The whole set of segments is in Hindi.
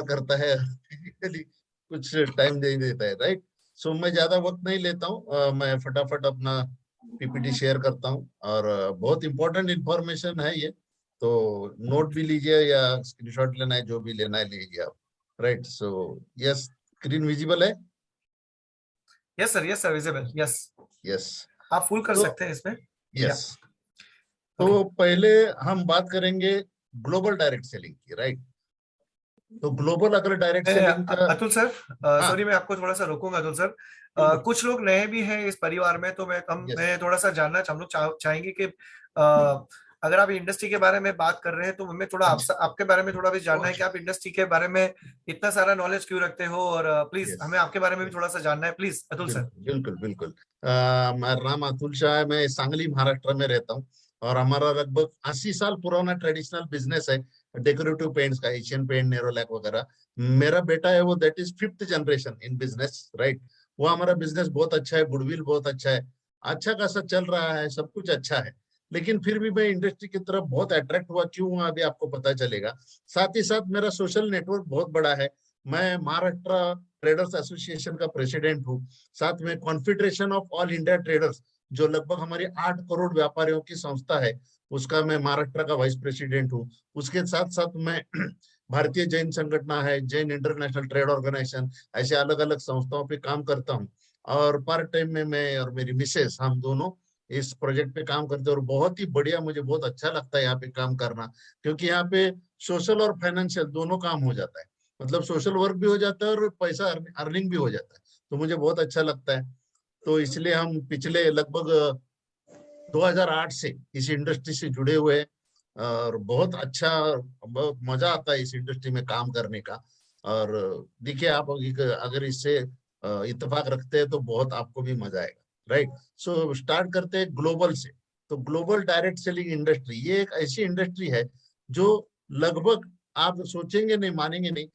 करता है फिजिकली कुछ टाइम दे देता है, राइट। सो मैं ज्यादा वक्त नहीं लेता हूँ, मैं फटाफट अपना पीपीटी शेयर करता हूँ, और बहुत इंपॉर्टेंट इंफॉर्मेशन है ये, तो नोट भी लीजिए या स्क्रीनशॉट लेना है, जो भी लेना है लीजिए आप, right. So yes, screen visible है? Yes sir visible, yes. Yes. आप फुल कर तो सकते हैं इसमें। या यस, ओके। तो पहले हम बात करेंगे ग्लोबल डायरेक्ट सेलिंग की, राइट। तो ग्लोबल अगर डायरेक्ट सेलिंग का, अतुल सर, हाँ, सॉरी मैं आपको थोड़ा सा रोकूंगा अतुल सर। बिल्कुल। कुछ लोग नए भी हैं इस परिवार में, तो यस, मैं थोड़ा सा जानना हम लोग चाहेंगे कि अ, अगर आप इंडस्ट्री के बारे में बात कर रहे हैं तो हमें थोड़ा हाँ जी, आपके बारे में थोड़ा भी जानना है कि ओके, आप इंडस्ट्री के बारे में इतना सारा नॉलेज क्यों रखते हो, और प्लीज यस, हमें आपके बारे में भी थोड़ा सा जानना है, प्लीज अतुल सर। बिल्कुल बिल्कुल बिल्कुल। मेरा नाम अतुल शाह है, मैं सांगली महाराष्ट्र में रहता हूँ, और हमारा लगभग 80 साल पुराना ट्रेडिशनल बिजनेस है डेकोरेटिव पेंट्स का, एशियन पेंट, नेरोलैक वगैरह। मेरा बेटा है वो, that is 5th generation in business, right. वो हमारा बिजनेस बहुत अच्छा है, गुडविल बहुत अच्छा है, अच्छा खासा चल रहा है, सब कुछ अच्छा है। लेकिन फिर भी मैं इंडस्ट्री की तरफ बहुत अट्रैक्ट हुआ, क्यों हुआ अभी आपको पता चलेगा। साथ ही साथ मेरा सोशल नेटवर्क बहुत बड़ा है। मैं महाराष्ट्र ट्रेडर्स एसोसिएशन का प्रेसिडेंट हूँ, साथ में confederation of all India traders, जो लगभग हमारी 8 करोड़ व्यापारियों की संस्था है, उसका मैं महाराष्ट्र का वाइस प्रेसिडेंट हूँ। उसके साथ साथ मैं भारतीय जैन संगठन है, जैन इंटरनेशनल ट्रेड ऑर्गेनाइजेशन, ऐसे अलग अलग संस्थाओं पे काम करता हूँ। और पार्ट टाइम में मैं और मेरी मिसेस, हम दोनों इस प्रोजेक्ट पे काम करते हैं, और बहुत ही बढ़िया, मुझे बहुत अच्छा लगता है यहाँ पे काम करना, क्योंकि यहाँ पे सोशल और फाइनेंशियल दोनों काम हो जाता है। मतलब सोशल वर्क भी हो जाता है और पैसा अर्निंग भी हो जाता है, तो मुझे बहुत अच्छा लगता है। तो इसलिए हम पिछले लगभग 2008 से इस इंडस्ट्री से जुड़े हुए हैं, और बहुत अच्छा, बहुत मजा आता है इस इंडस्ट्री में काम करने का। और देखिए आप अगर इससे इत्तेफाक रखते हैं तो बहुत आपको भी मजा आएगा, राइट। सो स्टार्ट करते हैं ग्लोबल से। तो ग्लोबल डायरेक्ट सेलिंग इंडस्ट्री ये एक ऐसी इंडस्ट्री है जो लगभग, आप सोचेंगे नहीं, मानेंगे नहीं,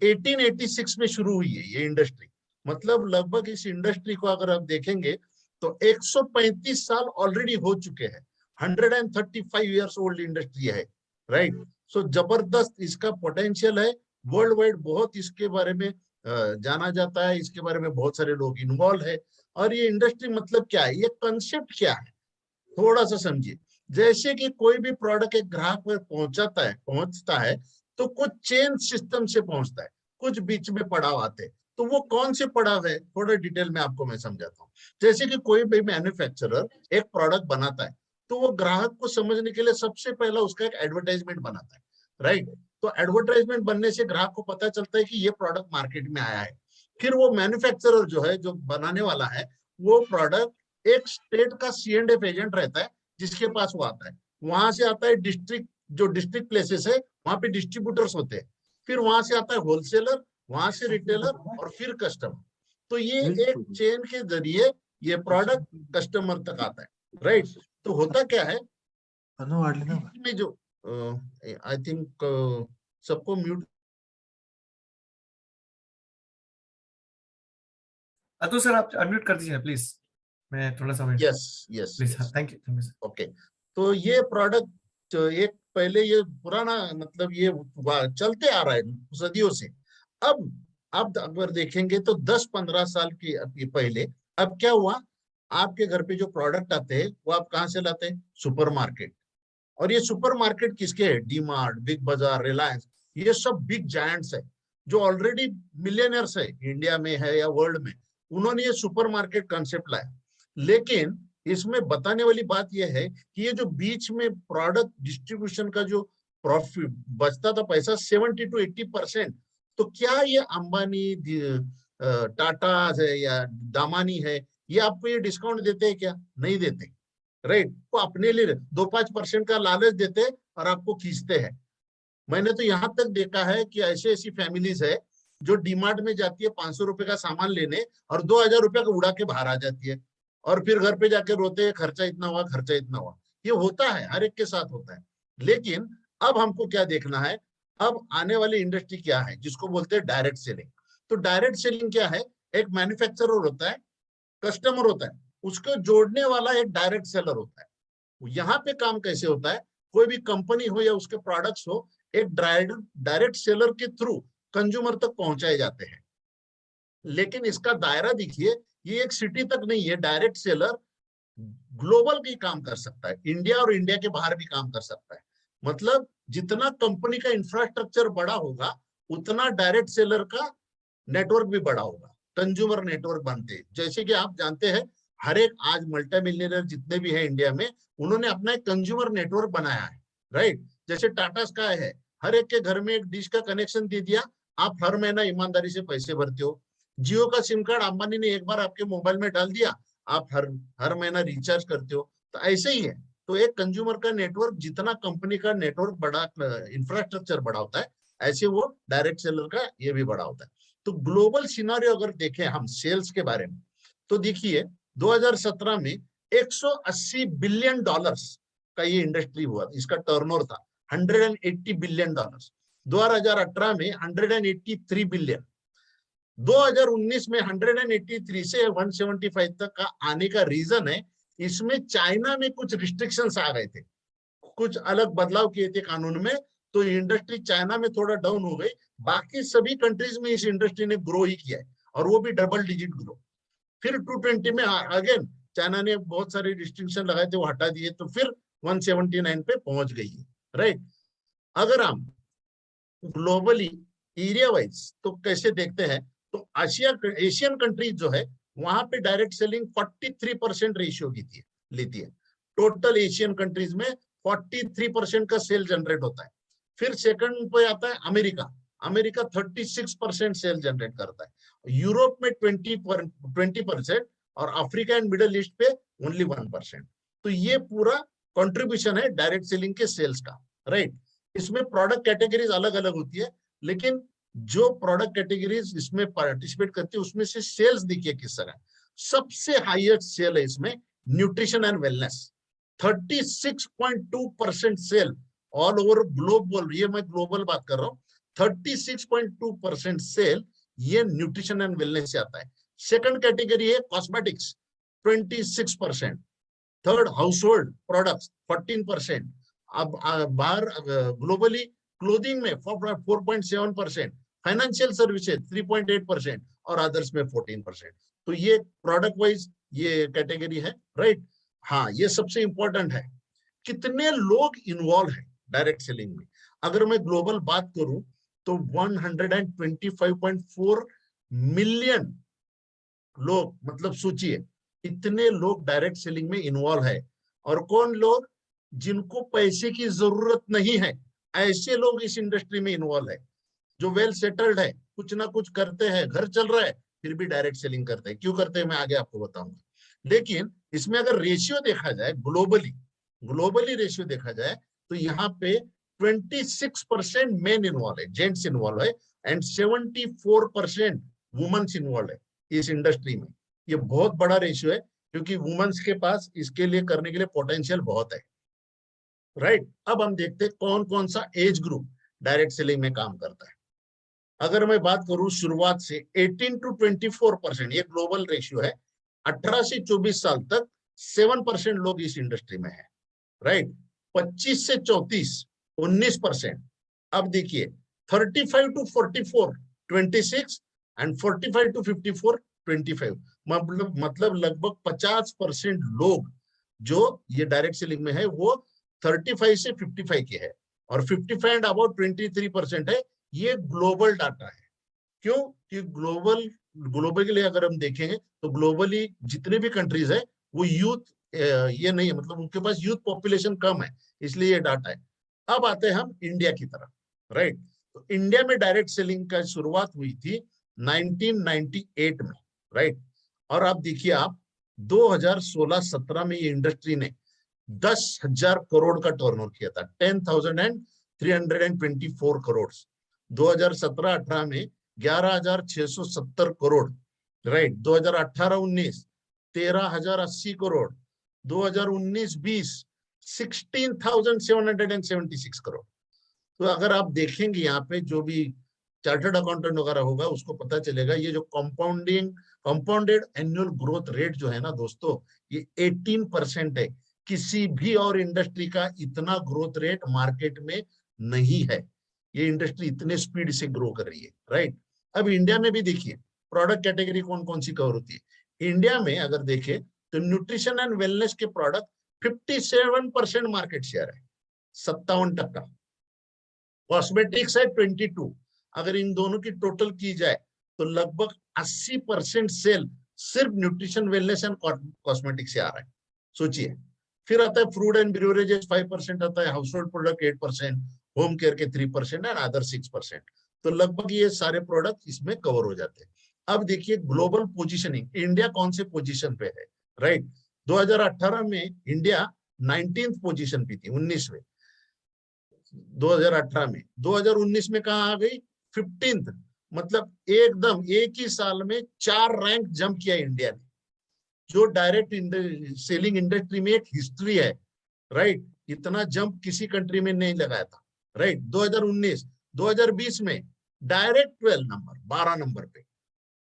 1886 में शुरू हुई है ये इंडस्ट्री। मतलब लगभग इस इंडस्ट्री को अगर आप देखेंगे तो 135 साल ऑलरेडी हो चुके हैं, 135 ईयर्स ओल्ड इंडस्ट्री है, राइट। सो जबरदस्त इसका पोटेंशियल है, वर्ल्ड वाइड बहुत इसके बारे में जाना जाता है, इसके बारे में बहुत सारे लोग इन्वॉल्व है। और ये इंडस्ट्री मतलब क्या है, ये कंसेप्ट क्या है, थोड़ा सा समझिए। जैसे कि कोई भी प्रोडक्ट एक ग्राहक पर पहुंचता है तो कुछ चेन सिस्टम से पहुंचता है, कुछ बीच में पड़ाव आते हैं। तो वो कौन से पड़ाव है, थोड़ा डिटेल में आपको मैं समझाता हूँ। जैसे कि कोई भी मैन्युफैक्चरर एक प्रोडक्ट बनाता है, तो वो ग्राहक को समझने के लिए सबसे पहला उसका एक एडवर्टाइजमेंट बनाता है, राइट। तो एडवर्टाइजमेंट बनने से ग्राहक को पता चलता है कि ये प्रोडक्ट मार्केट में आया है। फिर वो मैन्युफैक्चरर जो है, जो बनाने वाला है, वो प्रोडक्ट एक स्टेट का C&F एजेंट रहता है, जिसके पास वो आता है। वहां से आता है डिस्ट्रिक्ट, जो डिस्ट्रिक्ट प्लेसेस है वहां पे डिस्ट्रीब्यूटर्स होते हैं। फिर वहां से आता है होलसेलर, वहां से रिटेलर, और फिर कस्टमर। तो ये एक चेन के जरिए ये प्रोडक्ट कस्टमर तक आता है, राइट। तो होता क्या है, बीच में जो, आई थिंक सबको म्यूट। अतुल सर आप अनम्यूट कर दीजिए प्लीज, मैं थोड़ा सा wait, yes, yes, please. Yes, thank you sir. Okay. तो ये प्रोडक्ट एक पहले ये पुराना, मतलब ये चलते आ रहा है सदियों से। अब अब अगर देखेंगे तो 10-15 साल की पहले, अब क्या हुआ, आपके घर पे जो प्रोडक्ट आते हैं वो आप कहाँ से लाते हैं, सुपरमार्केट। और ये सुपरमार्केट किसके है, डी मार्ट, बिग बाजार, रिलायंस, ये सब बिग जायंट्स है, जो ऑलरेडी मिलियनर्स है इंडिया में है या वर्ल्ड में। उन्होंने ये सुपरमार्केट कंसेप्ट लाया। लेकिन इसमें बताने वाली बात यह है कि ये जो बीच में प्रोडक्ट डिस्ट्रीब्यूशन का जो प्रॉफिट बचता था पैसा, 70 to 80%, तो क्या ये अंबानी, टाटा है या दामानी है, ये आपको ये डिस्काउंट देते हैं क्या, नहीं देते, राइट। वो अपने लिए 2-5% का लालच देते और आपको खींचते हैं। मैंने तो यहां तक देखा है कि ऐसे ऐसी फैमिलीज है जो डीमार्ट में जाती है 500 रुपए का सामान लेने, और 2000 रुपया का उड़ा के बाहर आ जाती है, और फिर घर पे जाके रोते हैं, खर्चा इतना हुआ, खर्चा इतना हुआ। ये होता है, हर एक के साथ होता है। लेकिन अब हमको क्या देखना है, अब आने वाली इंडस्ट्री क्या है, जिसको बोलते हैं डायरेक्ट सेलिंग। तो डायरेक्ट सेलिंग क्या है, एक मैन्युफैक्चरर होता है, कस्टमर होता है, उसको जोड़ने वाला एक डायरेक्ट सेलर होता है। यहाँ पे काम कैसे होता है, कोई भी कंपनी हो या उसके प्रोडक्ट्स हो, एक डायरेक्ट सेलर के थ्रू कंज्यूमर तक पहुंचाए जाते हैं। लेकिन इसका दायरा देखिए, ये एक सिटी तक नहीं है, डायरेक्ट सेलर ग्लोबल भी काम कर सकता है, इंडिया और इंडिया के बाहर भी काम कर सकता है। मतलब जितना कंपनी का इंफ्रास्ट्रक्चर बड़ा होगा, उतना डायरेक्ट सेलर का नेटवर्क भी बड़ा होगा, कंज्यूमर नेटवर्क बनते हैं। जैसे कि आप जानते हैं, हर एक आज मल्टी मिलियनर जितने भी हैं इंडिया में, उन्होंने अपना एक कंज्यूमर नेटवर्क बनाया है, राइट। जैसे टाटा स्काई है, हर एक के घर में एक डिश का कनेक्शन दे दिया, आप हर महीना ईमानदारी से पैसे भरते हो। जियो का सिम कार्ड अंबानी ने एक बार आपके मोबाइल में डाल दिया, आप हर हर महीना रिचार्ज करते हो। तो ऐसे ही है। तो एक कंज्यूमर का नेटवर्क, जितना कंपनी का नेटवर्क बड़ा, इंफ्रास्ट्रक्चर बड़ा होता है, ऐसे वो डायरेक्ट सेलर का ये भी बड़ा होता है। तो ग्लोबल सिनारियो अगर देखें हम सेल्स के बारे में, तो देखिए 2017 में 180 बिलियन डॉलर्स का ये इंडस्ट्री हुआ, इसका टर्नओवर था 180 बिलियन डॉलर्स। 2018 में 183 बिलियन। 2019 में 183 से 175 तक का आने का रीजन है, इसमें चाइना में कुछ रिस्ट्रिक्शंस आ गए थे, कुछ अलग बदलाव किए थे कानून में, तो इंडस्ट्री चाइना में थोड़ा डाउन हो गई। बाकी सभी कंट्रीज में इस इंडस्ट्री ने ग्रो ही किया है, और वो भी डबल डिजिट ग्रो। फिर 220 में अगेन चाइना ने बहुत सारे रिस्ट्रिक्शन लगाए थे, वो हटा दिए, तो फिर 179 पे पहुंच गई है, राइट। अगर हम ग्लोबली एरिया वाइज तो कैसे देखते हैं, तो एशियन कंट्रीज जो है, वहां पे डायरेक्ट सेलिंग 43% रेशियो लेती है। टोटल एशियन कंट्रीज में 43% का सेल जनरेट होता है। फिर सेकंड पे आता है अमेरिका। अमेरिका 36% सेल जनरेट करता है। यूरोप में 20%, और अफ्रीका एंड मिडल ईस्ट पे ओनली 1%। तो ये पूरा कंट्रीब्यूशन है डायरेक्ट सेलिंग के सेल्स का, राइट। इसमें प्रोडक्ट कैटेगरीज अलग अलग होती है, लेकिन जो प्रोडक्ट कैटेगरीज इसमें पार्टिसिपेट करती है, उसमें से सेल्स देखिए किस तरह। सबसे हाईएस्ट सेल है इसमें nutrition and wellness, 36.2% sale all over globe. बोल रही है, मैं ग्लोबल बात कर रहा हूँ। 36.2% सेल ये न्यूट्रिशन एंड वेलनेस से आता है। सेकंड कैटेगरी है कॉस्मेटिक्स, 26%। Third household products, 14%। अब बाहर ग्लोबली क्लोथिंग में 4.7%, फाइनेंशियल सर्विसेज 3.8%, और अदर्स में 14%। तो ये प्रोडक्ट वाइज ये कैटेगरी है, राइट। हाँ, ये सबसे इंपॉर्टेंट है, कितने लोग इन्वॉल्व है डायरेक्ट सेलिंग में। अगर मैं ग्लोबल बात करूं तो 125.4 मिलियन लोग, मतलब सोचिए इतने लोग डायरेक्ट सेलिंग में इन्वॉल्व है। और कौन लोग? जिनको पैसे की जरूरत नहीं है, ऐसे लोग इस इंडस्ट्री में इन्वॉल्व है। जो वेल सेटल्ड है, कुछ ना कुछ करते हैं, घर चल रहा है, फिर भी डायरेक्ट सेलिंग करते हैं। क्यों करते हैं मैं आगे आपको बताऊंगा। लेकिन इसमें अगर रेशियो देखा जाए, ग्लोबली रेशियो देखा जाए, तो यहाँ पे 26% मेन इन्वॉल्व है, जेंट्स इन्वॉल्व है, एंड 74% वुमेन्स इन्वॉल्व है इस इंडस्ट्री में। ये बहुत बड़ा रेशियो है, क्योंकि वुमेन्स के पास इसके लिए करने के लिए पोटेंशियल बहुत है, राइट। अब हम देखते हैं कौन कौन सा एज ग्रुप डायरेक्ट सेलिंग में काम करता है। अगर मैं बात करूं शुरुआत से, 18 to 24%, ये ग्लोबल रेशियो है। 18 से 24 साल तक 7% लोग इस इंडस्ट्री में है, राइट। 25 से 34 19%। अब देखिए 35 to 44 26, एंड 45 to 54 25। मतलब लगभग 50% लोग जो ये डायरेक्ट सेलिंग में है, वो 35 से 55 के है, और 55 एंड अबाउट 23% है। ये ग्लोबल डाटा है। क्यों? कि ग्लोबल के लिए अगर हम देखेंगे तो ग्लोबली जितने भी कंट्रीज है, वो यूथ ये नहीं है, मतलब उनके पास यूथ पॉपुलेशन कम है, इसलिए ये डाटा है। अब आते हैं हम इंडिया की तरफ, राइट। तो इंडिया में डायरेक्ट सेलिंग का शुरुआत हुई थी 1998 में, राइट। और आप देखिए, आप 2016-17 में ये इंडस्ट्री ने 10,000 करोड़ का टर्नओवर किया था, 10,324 करोड़। 2017-18 में 11,670 करोड़, राइट। 2018-19 13,080 करोड़। 2019-20 16,776 करोड़। तो अगर आप देखेंगे यहाँ पे, जो भी चार्टर्ड अकाउंटेंट वगैरह होगा उसको पता चलेगा, ये जो कंपाउंडेड एनुअल ग्रोथ रेट जो है ना दोस्तों, ये 18% है। किसी भी और इंडस्ट्री का इतना ग्रोथ रेट मार्केट में नहीं है। ये इंडस्ट्री इतने स्पीड से ग्रो कर रही है, राइट। अब इंडिया में भी देखिए प्रोडक्ट कैटेगरी कौन कौन सी कवर होती है। इंडिया में अगर देखें तो न्यूट्रिशन एंड वेलनेस के प्रोडक्ट 57% मार्केट शेयर है, 57%। कॉस्मेटिक्स है 22। अगर इन दोनों की टोटल की जाए तो लगभग 80% सेल सिर्फ न्यूट्रिशन वेलनेस एंड कॉस्मेटिक से आ रहा है, सोचिए। फिर आता है फूड एंड बेवरेजेस 5% आता है, house hold product 8%, home care के 3% एंड अदर 6%। तो लगभग ये सारे प्रोडक्ट इसमें कवर हो जाते हैं। अब देखिए ग्लोबल पोजीशनिंग, इंडिया कौन से पोजीशन पे है, राइट। 2018 में इंडिया 19th पोजीशन पे थी, 19वें 2018 में। 2019 में कहा आ गई 15th। मतलब एकदम एक ही साल में 4 रैंक जंप किया इंडिया ने, जो डायरेक्ट सेलिंग इंडस्ट्री में एक हिस्ट्री है, राइट। इतना जंप किसी कंट्री में नहीं लगाया था, राइट। 2019 2020 में डायरेक्ट 12 नंबर पे।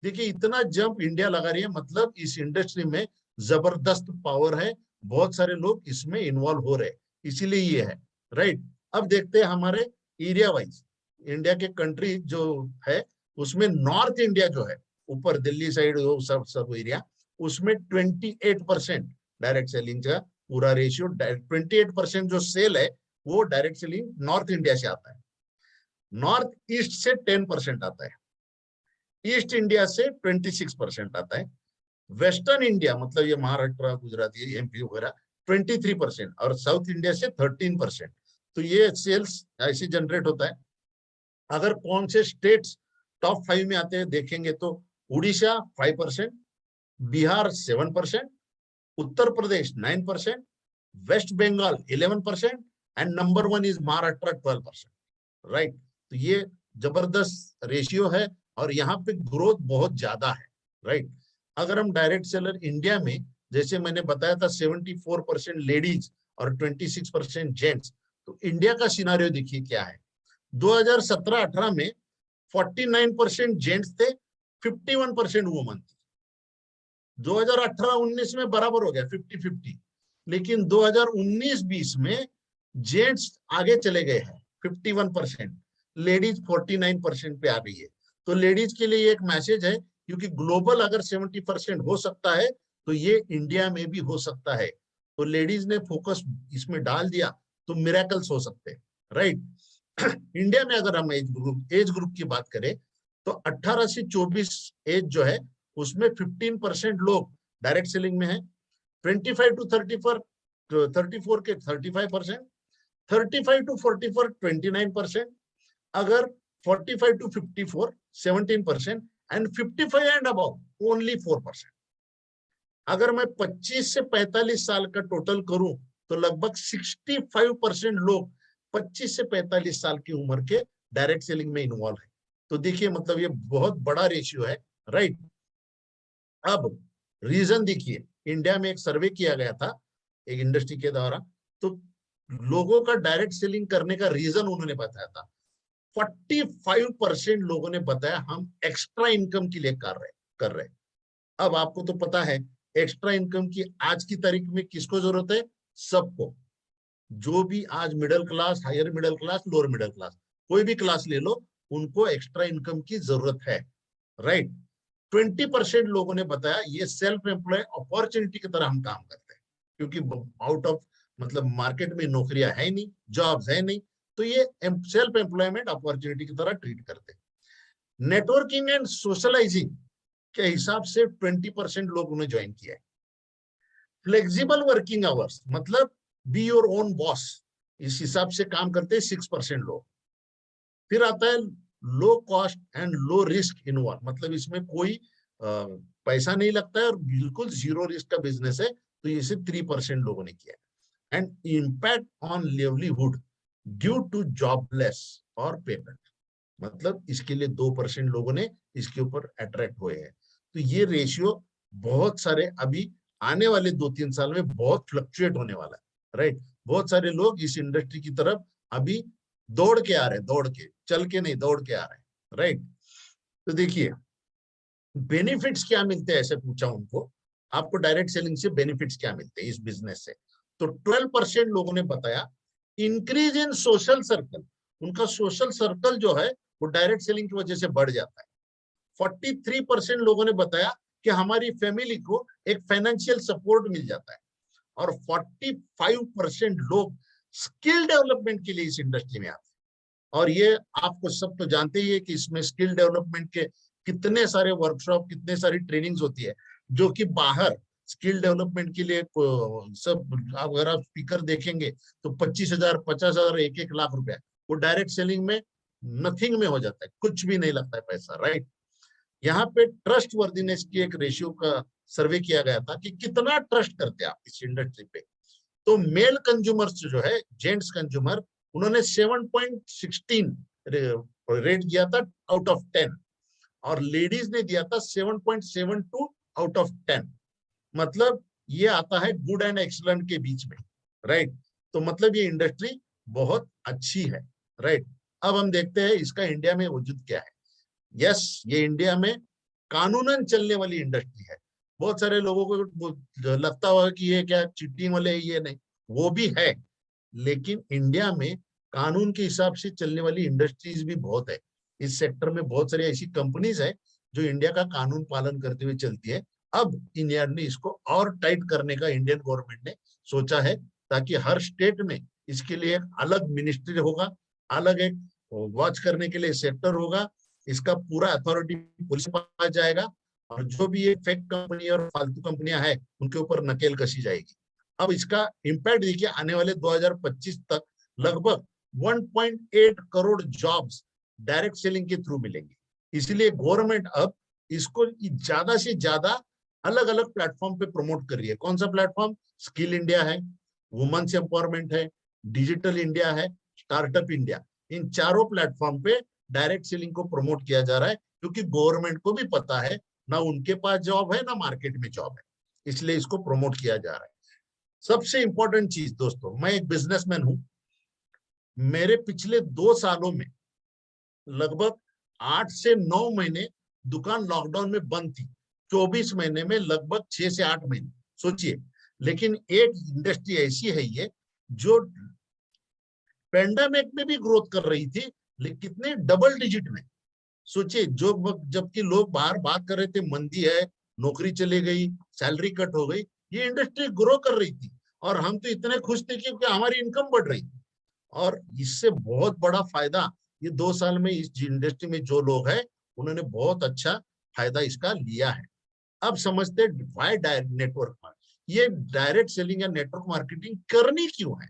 देखिए इतना जंप इंडिया लगा रही है, मतलब इस इंडस्ट्री में जबरदस्त पावर है, बहुत सारे लोग इसमें इन्वॉल्व हो रहे हैं, इसीलिए ये है, राइट। अब देखते हैं हमारे एरिया वाइज इंडिया के कंट्री जो है, उसमें नॉर्थ इंडिया जो है, ऊपर दिल्ली साइड सब एरिया, उसमें 28% डायरेक्ट सेलिंग का पूरा रेशियो, 28% जो सेल है वो डायरेक्ट सेलिंग नॉर्थ इंडिया से आता है। नॉर्थ ईस्ट से 10% आता है, ईस्ट इंडिया से 26% आता है, वेस्टर्न इंडिया मतलब ये महाराष्ट्र गुजरात ये एमपी वगैरह 23%, और साउथ इंडिया से 13%। तो ये सेल्स ऐसे जनरेट होता है। अगर कौन से स्टेट्स टॉप 5 में आते हैं देखेंगे तो Orissa 5%, Bihar 7%, Uttar Pradesh 9%, West Bengal 11% and number 1 is Maharashtra 12%, right. तो ये जबरदस्त रेशियो है और यहाँ पे ग्रोथ बहुत ज्यादा है, राइट। अगर हम डायरेक्ट सेलर इंडिया में, जैसे मैंने बताया था 74% लेडीज और 26% जेंट्स, तो इंडिया का सिनारियो देखिए क्या है। 2017-18 में 49% जेंट्स थे, 51% वुमन थी। 2018-19 में बराबर हो गया 50-50, लेकिन 2019-20 में जेंट्स आगे चले गए हैं 51%, लेडीज 49% पे आ गई है। तो लेडीज के लिए एक मैसेज है, क्योंकि ग्लोबल अगर 70% हो सकता है तो ये इंडिया में भी हो सकता है। तो लेडीज ने फोकस इसमें डाल दिया तो मिरेकल्स हो सकते हैं, राइट। इंडिया में अगर हम एज ग्रुप की बात करें तो 18 से 24 एज जो है उसमें 15% लोग डायरेक्ट सेलिंग में है, 25 टू 34 के 35%, 35 टू 44 29%, अगर 45 to 54 17% and 55 and above only 4%। अगर मैं 25 से 45 साल का टोटल करूं तो लगभग 65% लोग 25 से 45 साल की उम्र के डायरेक्ट सेलिंग में इन्वॉल्व है। तो देखिए मतलब ये बहुत बड़ा रेशियो है, राइट। अब रीजन देखिए, इंडिया में एक सर्वे किया गया था एक इंडस्ट्री के द्वारा, तो लोगों का डायरेक्ट सेलिंग करने का रीजन उन्होंने बताया था। 45% लोगों ने बताया हम एक्स्ट्रा इनकम के लिए कर रहे। अब आपको तो पता है एक्स्ट्रा इनकम की आज की तारीख में किसको जरूरत है, सबको। जो भी आज middle class, higher middle class, lower middle class, कोई भी क्लास ले लो, उनको एक्स्ट्रा इनकम की जरूरत है, राइट। 20% लोगों ने बताया ये सेल्फ एम्प्लॉय अपॉर्चुनिटी की तरह हम काम करते हैं, क्योंकि आउट ऑफ मतलब मार्केट में नौकरियां है नहीं, जॉब्स है नहीं, तो ये सेल्फ एम्प्लॉयमेंट अपॉर्चुनिटी की तरह ट्रीट करते हैं। नेटवर्किंग एंड सोशलाइजिंग के हिसाब से 20% लोगों ने ज्वाइन किया है। फ्लेक्सिबल वर्किंग आवर्स मतलब बी योर ओन बॉस, इस हिसाब से काम करते हैं 6% लोग। फिर आता है low cost and low risk involve, मतलब इसमें कोई पैसा नहीं लगता है और बिल्कुल जीरो रिस्क का बिजनेस है, तो इसे 3% लोगों ने किया। And impact on livelihood due to jobless और पेमेंट, मतलब इसके लिए 2% लोगों ने इसके ऊपर अट्रैक्ट हुए हैं। तो ये रेशियो बहुत सारे अभी आने वाले 2-3 साल में बहुत फ्लक्चुएट होने वाला है, राइट। बहुत सारे लोग इस इंडस्ट्री की तरफ अभी दौड़ के आ रहे हैं, दौड़ के, चल के नहीं, दौड़ के आ रहे हैं, राइट। तो देखिए बेनिफिट्स क्या मिलते हैं, ऐसे पूछा उनको, आपको डायरेक्ट सेलिंग से बेनिफिट्स क्या मिलते हैं इस बिजनेस से। तो 12% लोगों ने बताया इंक्रीज इन सोशल सर्कल उनका सोशल सर्कल जो है वो डायरेक्ट सेलिंग की वजह से बढ़ जाता है। 43% लोगों ने बताया कि हमारी फैमिली को एक फाइनेंशियल सपोर्ट मिल जाता है, और 45% लोग स्किल डेवलपमेंट के लिए इस इंडस्ट्री में आते हैं। और ये आपको सब तो जानते ही है कि इसमें स्किल डेवलपमेंट के कितने सारे वर्कशॉप, कितने सारी ट्रेनिंग्स होती है, जो कि बाहर स्किल डेवलपमेंट के लिए सब अगर आप स्पीकर देखेंगे तो 25,000, 50,000, 1-1 लाख रुपया, वो डायरेक्ट सेलिंग में नथिंग में हो जाता है, कुछ भी नहीं लगता है पैसा, राइट। यहाँ पे ट्रस्ट वर्दीनेस की एक रेशियो का सर्वे किया गया था कि कितना ट्रस्ट करते हैं आप इस इंडस्ट्री पे। तो मेल कंज्यूमर्स जो है, जेंट्स कंज्यूमर, उन्होंने 7.16 रेट दिया था आउट ऑफ 10, और लेडीज ने दिया था 7.72 आउट ऑफ 10। मतलब ये आता है गुड एंड एक्सलेंट के बीच में, राइट। तो मतलब ये इंडस्ट्री बहुत अच्छी है, राइट। अब हम देखते हैं इसका इंडिया में वजूद क्या है। यस, ये इंडिया में कानूनन चलने वाली इंडस्ट्री है। बहुत सारे लोगों को लगता होगा कि ये क्या चिट्टिंग वाले है, ये नहीं, वो भी है, लेकिन इंडिया में कानून के हिसाब से चलने वाली इंडस्ट्रीज भी बहुत है। इस सेक्टर में बहुत सारी ऐसी कंपनीज है जो इंडिया का कानून पालन करते हुए चलती है। अब इंडिया ने इसको और टाइट करने का इंडियन गवर्नमेंट ने सोचा है, ताकि हर स्टेट में इसके लिए एक अलग मिनिस्ट्री होगा, अलग एक वॉच करने के लिए सेक्टर होगा, इसका पूरा अथॉरिटी पुलिस पास जाएगा, और जो भी ये फेक कंपनी और फालतू कंपनियां हैं उनके ऊपर नकेल कसी जाएगी। अब इसका इम्पैक्ट देखिए, आने वाले 2025 तक लगभग 1.8 करोड़ जॉब्स डायरेक्ट सेलिंग के थ्रू मिलेंगे। इसलिए गवर्नमेंट अब इसको ज्यादा से ज्यादा अलग अलग प्लेटफॉर्म पे प्रमोट कर रही है। कौन सा प्लेटफॉर्म? स्किल इंडिया है, वुमेन्स एम्पावरमेंट है, डिजिटल इंडिया है, स्टार्टअप इंडिया। इन चारों प्लेटफॉर्म पे डायरेक्ट सेलिंग को प्रमोट किया जा रहा है, क्योंकि गवर्नमेंट को भी पता है ना उनके पास जॉब है ना मार्केट में जॉब है, इसलिए इसको प्रमोट किया जा रहा है। सबसे इंपॉर्टेंट चीज दोस्तों, मैं एक बिजनेसमैन हूं। मेरे पिछले 2 सालों में लगभग 8 से 9 महीने दुकान लॉकडाउन में बंद थी, 24 महीने में लगभग 6 से 8 महीने, सोचिए। लेकिन एक इंडस्ट्री ऐसी है ये जो पेंडेमिक में भी ग्रोथ कर रही थी, लेकिन कितने डबल डिजिट में। सोचिए, जो जबकि लोग बाहर बात कर रहे थे मंदी है, नौकरी चली गई, सैलरी कट हो गई, ये इंडस्ट्री ग्रो कर रही थी, और हम तो इतने खुश थे क्योंकि हमारी इनकम बढ़ रही थी। और इससे बहुत बड़ा फायदा ये 2 साल में इस इंडस्ट्री में जो लोग हैं उन्होंने बहुत अच्छा फायदा इसका लिया है। अब समझते हैं व्हाई नेटवर्क मार्केटिंग, ये डायरेक्ट सेलिंग या नेटवर्क मार्केटिंग करनी क्यों है।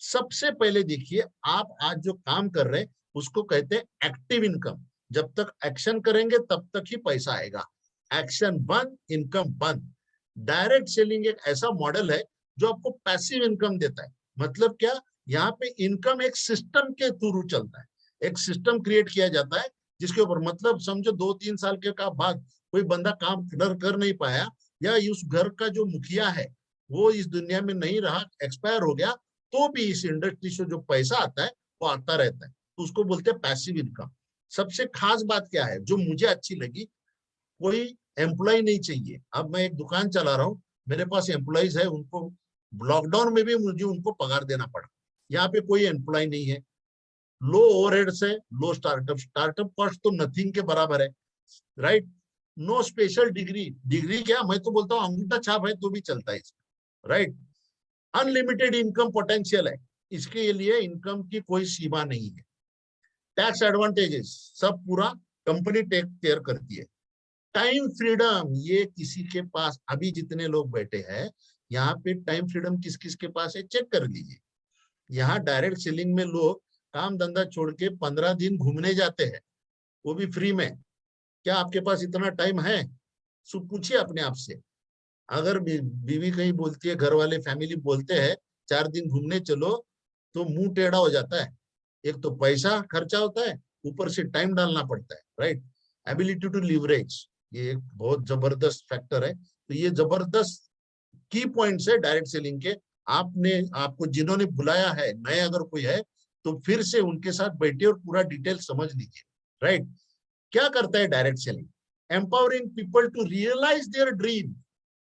सबसे पहले देखिए, आप आज जो काम कर रहे हैं उसको कहते हैं एक्टिव इनकम। जब तक एक्शन करेंगे तब तक ही पैसा आएगा, एक्शन बंद, इनकम बंद। डायरेक्ट सेलिंग एक ऐसा मॉडल है जो आपको पैसिव इनकम देता है। मतलब क्या? यहाँ पे इनकम एक सिस्टम के थ्रू चलता है, एक सिस्टम क्रिएट किया जाता है जिसके ऊपर, मतलब समझो 2-3 साल के का बाद कोई बंदा काम कर नहीं पाया, या उस घर का जो मुखिया है वो इस दुनिया में नहीं रहा, एक्सपायर हो गया, तो भी इस इंडस्ट्री से जो पैसा आता है वो आता रहता है, तो उसको बोलते हैं पैसिव इनकम। सबसे खास बात क्या है जो मुझे अच्छी लगी, कोई एम्प्लॉय नहीं चाहिए। अब मैं एक दुकान चला रहा हूँ, मेरे पास एम्प्लॉयज है, उनको लॉकडाउन में भी मुझे उनको पगार देना पड़ा। यहाँ पे कोई एम्प्लॉय नहीं है, लो ओवरहेड्स है, लो स्टार्टअप कॉस्ट तो नथिंग के बराबर है, राइट। नो स्पेशल डिग्री क्या, मैं तो बोलता हूँ अंगूठा छाप है तो भी चलता है इसमें, राइट। अनलिमिटेड इनकम पोटेंशियल है, इसके लिए इनकम की कोई सीमा नहीं है। टैक्स एडवांटेजेस सब पूरा कंपनी टेक केयर करती है। टाइम फ्रीडम, ये किसी के पास, अभी जितने लोग बैठे हैं यहाँ पे टाइम फ्रीडम किस किस के पास है चेक कर लीजिए। यहाँ डायरेक्ट सेलिंग में लोग काम धंधा छोड़ के 15 दिन घूमने जाते हैं, वो भी फ्री में। क्या आपके पास इतना टाइम है? सो पूछिए अपने आप से। अगर बीवी कहीं बोलती है, घर वाले फैमिली बोलते हैं 4 दिन घूमने चलो, तो मुंह टेढ़ा हो जाता है। एक तो पैसा खर्चा होता है, ऊपर से टाइम डालना पड़ता है, राइट। एबिलिटी टू लिवरेज, ये एक बहुत जबरदस्त फैक्टर है। तो ये जबरदस्त की पॉइंट्स है डायरेक्ट सेलिंग के। आपको जिन्होंने बुलाया है, नए अगर कोई है तो फिर से उनके साथ बैठिए और पूरा डिटेल समझ लीजिए, राइट। क्या करता है direct selling? Empowering people to realise their dream,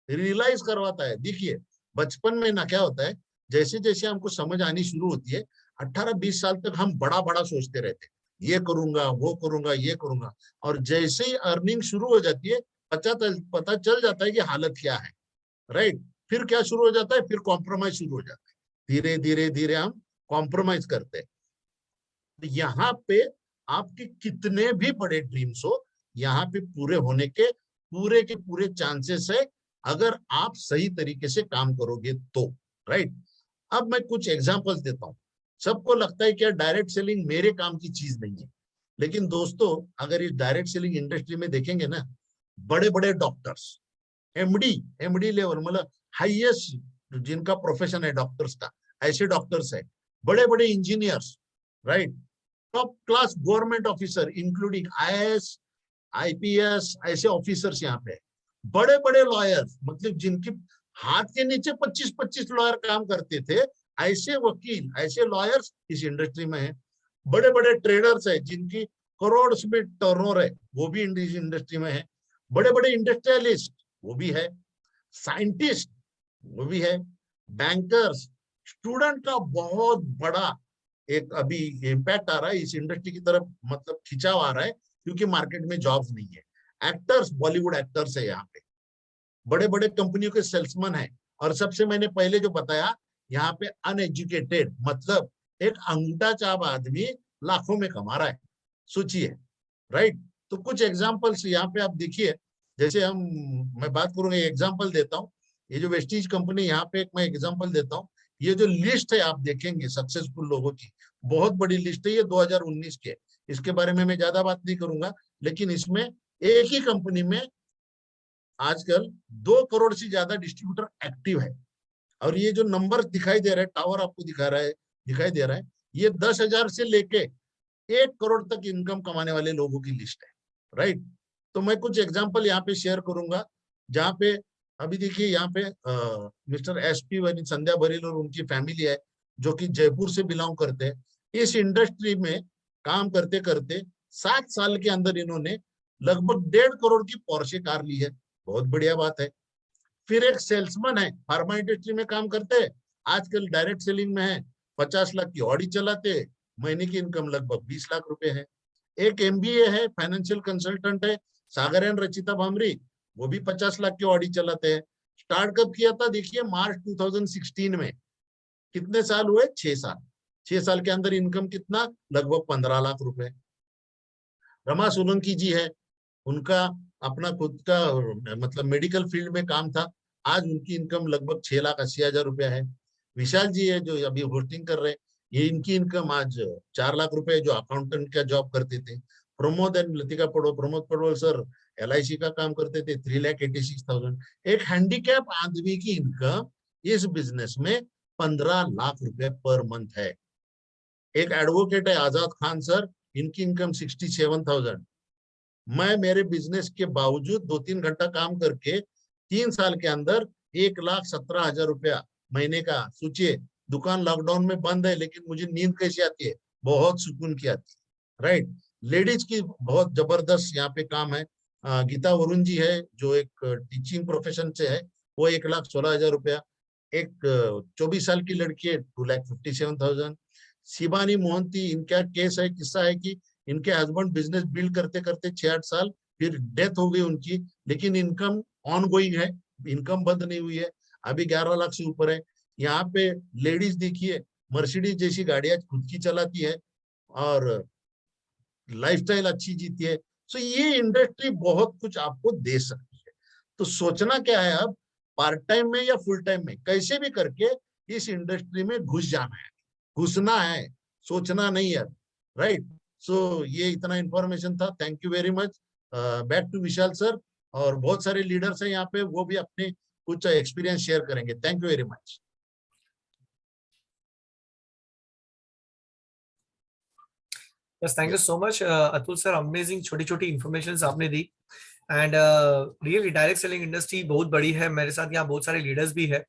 realise करवाता है। देखिए, बचपन में ना क्या होता है, जैसे जैसे हमको समझ आनी शुरू होती है, 18-20 साल तक हम बड़ा बड़ा सोचते रहते, ये करूंगा, वो करूंगा, ये करूंगा, और जैसे ही अर्निंग शुरू हो जाती है पता चल जाता है कि हालत क्या है, राइट। फिर क्या शुरू हो जाता है, फिर कॉम्प्रोमाइज शुरू हो जाता है, धीरे धीरे धीरे हम कॉम्प्रोमाइज करते हैं। तो यहाँ पे आपके कितने भी बड़े ड्रीम्स हो, यहाँ पे पूरे होने के पूरे चांसेस है, अगर आप सही तरीके से काम करोगे तो, राइट। अब मैं कुछ एग्जांपल्स देता हूँ। सबको लगता है कि डायरेक्ट सेलिंग मेरे काम की चीज नहीं है, लेकिन दोस्तों अगर इस डायरेक्ट सेलिंग इंडस्ट्री में देखेंगे ना, बड़े बड़े डॉक्टर्स, एमडी लेवल, मतलब हाईएस्ट जिनका प्रोफेशन है डॉक्टर्स का, ऐसे डॉक्टर्स है, बड़े बड़े engineers, right, top class government officer including IAS, IPS, ऐसे ऑफिसर्स यहाँ पे, बड़े बड़े लॉयर्स, मतलब जिनके हाथ के नीचे 25-25 लॉयर काम करते थे, ऐसे वकील, ऐसे लॉयर्स इस इंडस्ट्री में है। बड़े बड़े ट्रेडर्स है जिनकी करोड़ में टर्नओवर है, वो भी इस इंडस्ट्री में है। बड़े बड़े इंडस्ट्रियलिस्ट वो भी है, साइंटिस्ट वो भी है, बैंकर्स, स्टूडेंट का बहुत बड़ा एक अभी इम्पैक्ट आ रहा है इस इंडस्ट्री की तरफ, मतलब खिंचाव आ रहा है, क्योंकि मार्केट में जॉब्स नहीं है। एक्टर्स, बॉलीवुड एक्टर्स है यहाँ पे, बड़े बड़े कंपनियों के सेल्समैन है, और सबसे मैंने पहले जो बताया, यहाँ पे अनएजुकेटेड, मतलब एक अंगूठा छाप आदमी लाखों में कमा रहा है, सोचिए, राइट। तो कुछ एग्जांपल्स यहाँ पे आप देखिए, जैसे मैं बात करूंगा, एग्जांपल देता हूँ, ये जो वेस्टीज कंपनी, यहाँ पे एक मैं एग्जांपल देता हूँ। ये जो लिस्ट है आप देखेंगे सक्सेसफुल लोगों की, बहुत बड़ी लिस्ट है, ये 2019 के, इसके बारे में मैं ज्यादा बात नहीं करूंगा, लेकिन इसमें एक ही कंपनी में आजकल 2 करोड़ से ज्यादा डिस्ट्रीब्यूटर एक्टिव है, और ये जो नंबर दिखाई दे रहा है, टावर आपको दिखाई दे रहा है, ये 10,000 से लेके 1 करोड़ तक इनकम कमाने वाले लोगों की लिस्ट है, राइट। तो मैं कुछ एग्जांपल यहाँ पे शेयर करूंगा, जहाँ पे अभी देखिए, यहाँ पे मिस्टर एसपी वनी संध्या बरील और उनकी फैमिली है, जो कि जयपुर से बिलोंग करते हैं। इस इंडस्ट्री में काम करते करते 7 साल के अंदर इन्होंने लगभग 1.5 करोड़ की पोर्शे कार ली है, बहुत बढ़िया बात है। फिर एक सेल्समैन है, फार्मा इंडस्ट्री में काम करते हैं, आजकल डायरेक्ट सेलिंग में है, 50 लाख की ऑडी चलाते, महीने की इनकम लगभग 20 लाख रुपए है। एक एमबीए है, फाइनेंशियल कंसल्टेंट है, सागर एंड रचिता भामरी, वो भी 50 लाख की ऑडी चलाते हैं। स्टार्ट कब किया था, देखिए मार्च 2016 में। कितने साल हुए, 6 साल। 6 साल के अंदर इनकम कितना, लगभग 15 लाख रुपए। रमा सोलंकी जी है, उनका अपना खुद का मतलब मेडिकल फील्ड में काम था, आज उनकी इनकम लगभग 6,80,000 रुपया है। विशाल जी है जो अभी होस्टिंग कर रहे हैं, ये इनकी इनकम आज 4 लाख रुपए, जो अकाउंटेंट का जॉब करते थे। Pramod and Latika Padol, Pramod Padol sir LIC का काम करते थे, 3,86,000। एक हैंडीकैप आदमी की इनकम इस बिजनेस में 15 लाख रुपए पर मंथ है। एक एडवोकेट है आजाद खान सर, इनकी इनकम 67,000। मैं मेरे बिजनेस के बावजूद 2-3 घंटा काम करके 3 साल के अंदर 1,17,000 रुपया महीने का, सोचिए, दुकान लॉकडाउन में बंद है, लेकिन मुझे नींद कैसी आती है, बहुत सुकून की आती है, राइट। लेडीज की बहुत जबरदस्त यहाँ पे काम है। गीता वरुण जी है, जो एक टीचिंग प्रोफेशन से है, वो 1,16,000 रुपया। एक 24 साल की लड़की है, 2,57,000। शिवानी मोहंती, इनका केस है, किस्सा है कि इनके हस्बैंड बिजनेस बिल्ड करते करते 6-8 साल, फिर डेथ हो गई उनकी, लेकिन इनकम ऑन गोइंग है, इनकम बंद नहीं हुई है, अभी 11 लाख से ऊपर है। यहाँ पे लेडीज देखिए, मर्सिडीज जैसी गाड़ियां खुद की चलाती है, और लाइफस्टाइल अच्छी जीती है। सो ये इंडस्ट्री बहुत कुछ आपको दे सकती है। तो सोचना क्या है अब, पार्ट टाइम में या फुल टाइम में, कैसे भी करके इस इंडस्ट्री में घुस जाना है, घुसना है, सोचना नहीं है, राइट। सो ये इतना इंफॉर्मेशन था, thank you very much. Back to Vishal sir, और बहुत सारे लीडर्स हैं यहाँ पे, वो भी अपने कुछ एक्सपीरियंस शेयर करेंगे। Thank you very much. Yes, thank you so much Atul sir, amazing छोटी छोटी इन्फॉर्मेशन आपने दी। And really direct selling industry बहुत बड़ी है, मेरे साथ यहाँ बहुत सारे लीडर्स भी है।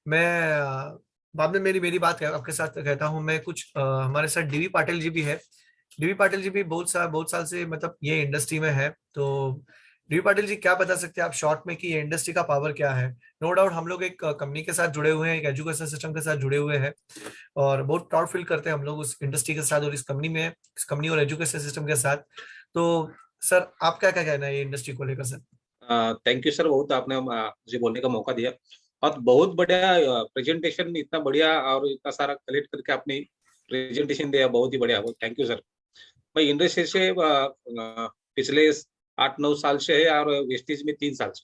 मैं बाद में मेरी मेरी बात आपके साथ कहता हूँ। मैं कुछ हमारे साथ डीवी पाटिल जी भी है। डीवी पाटिल जी भी बहुत साल से मतलब ये इंडस्ट्री में है। तो डी पाटिल जी, क्या बता सकते हैं आप शॉर्ट में कि ये इंडस्ट्री का पावर क्या है? नो डाउट हम लोग एक कंपनी के साथ जुड़े हुए हैं, एक एजुकेशन सिस्टम के साथ जुड़े हुए हैं, और बहुत प्राउड फील करते हैं हम लोग उस इंडस्ट्री के साथ और इस कंपनी और एजुकेशन सिस्टम के साथ। तो सर, आप क्या क्या कहना है ये इंडस्ट्री को लेकर सर? थैंक यू सर, बहुत आपने मुझे बोलने का मौका दिया और बहुत बढ़िया प्रेजेंटेशन, इतना बढ़िया और इतना सारा कलेक्ट करके आपने प्रेजेंटेशन दिया, बहुत ही बढ़िया। Thank you sir. मैं इंडस्ट्री से पिछले 8-9 साल से है और वेस्टेज में 3 साल से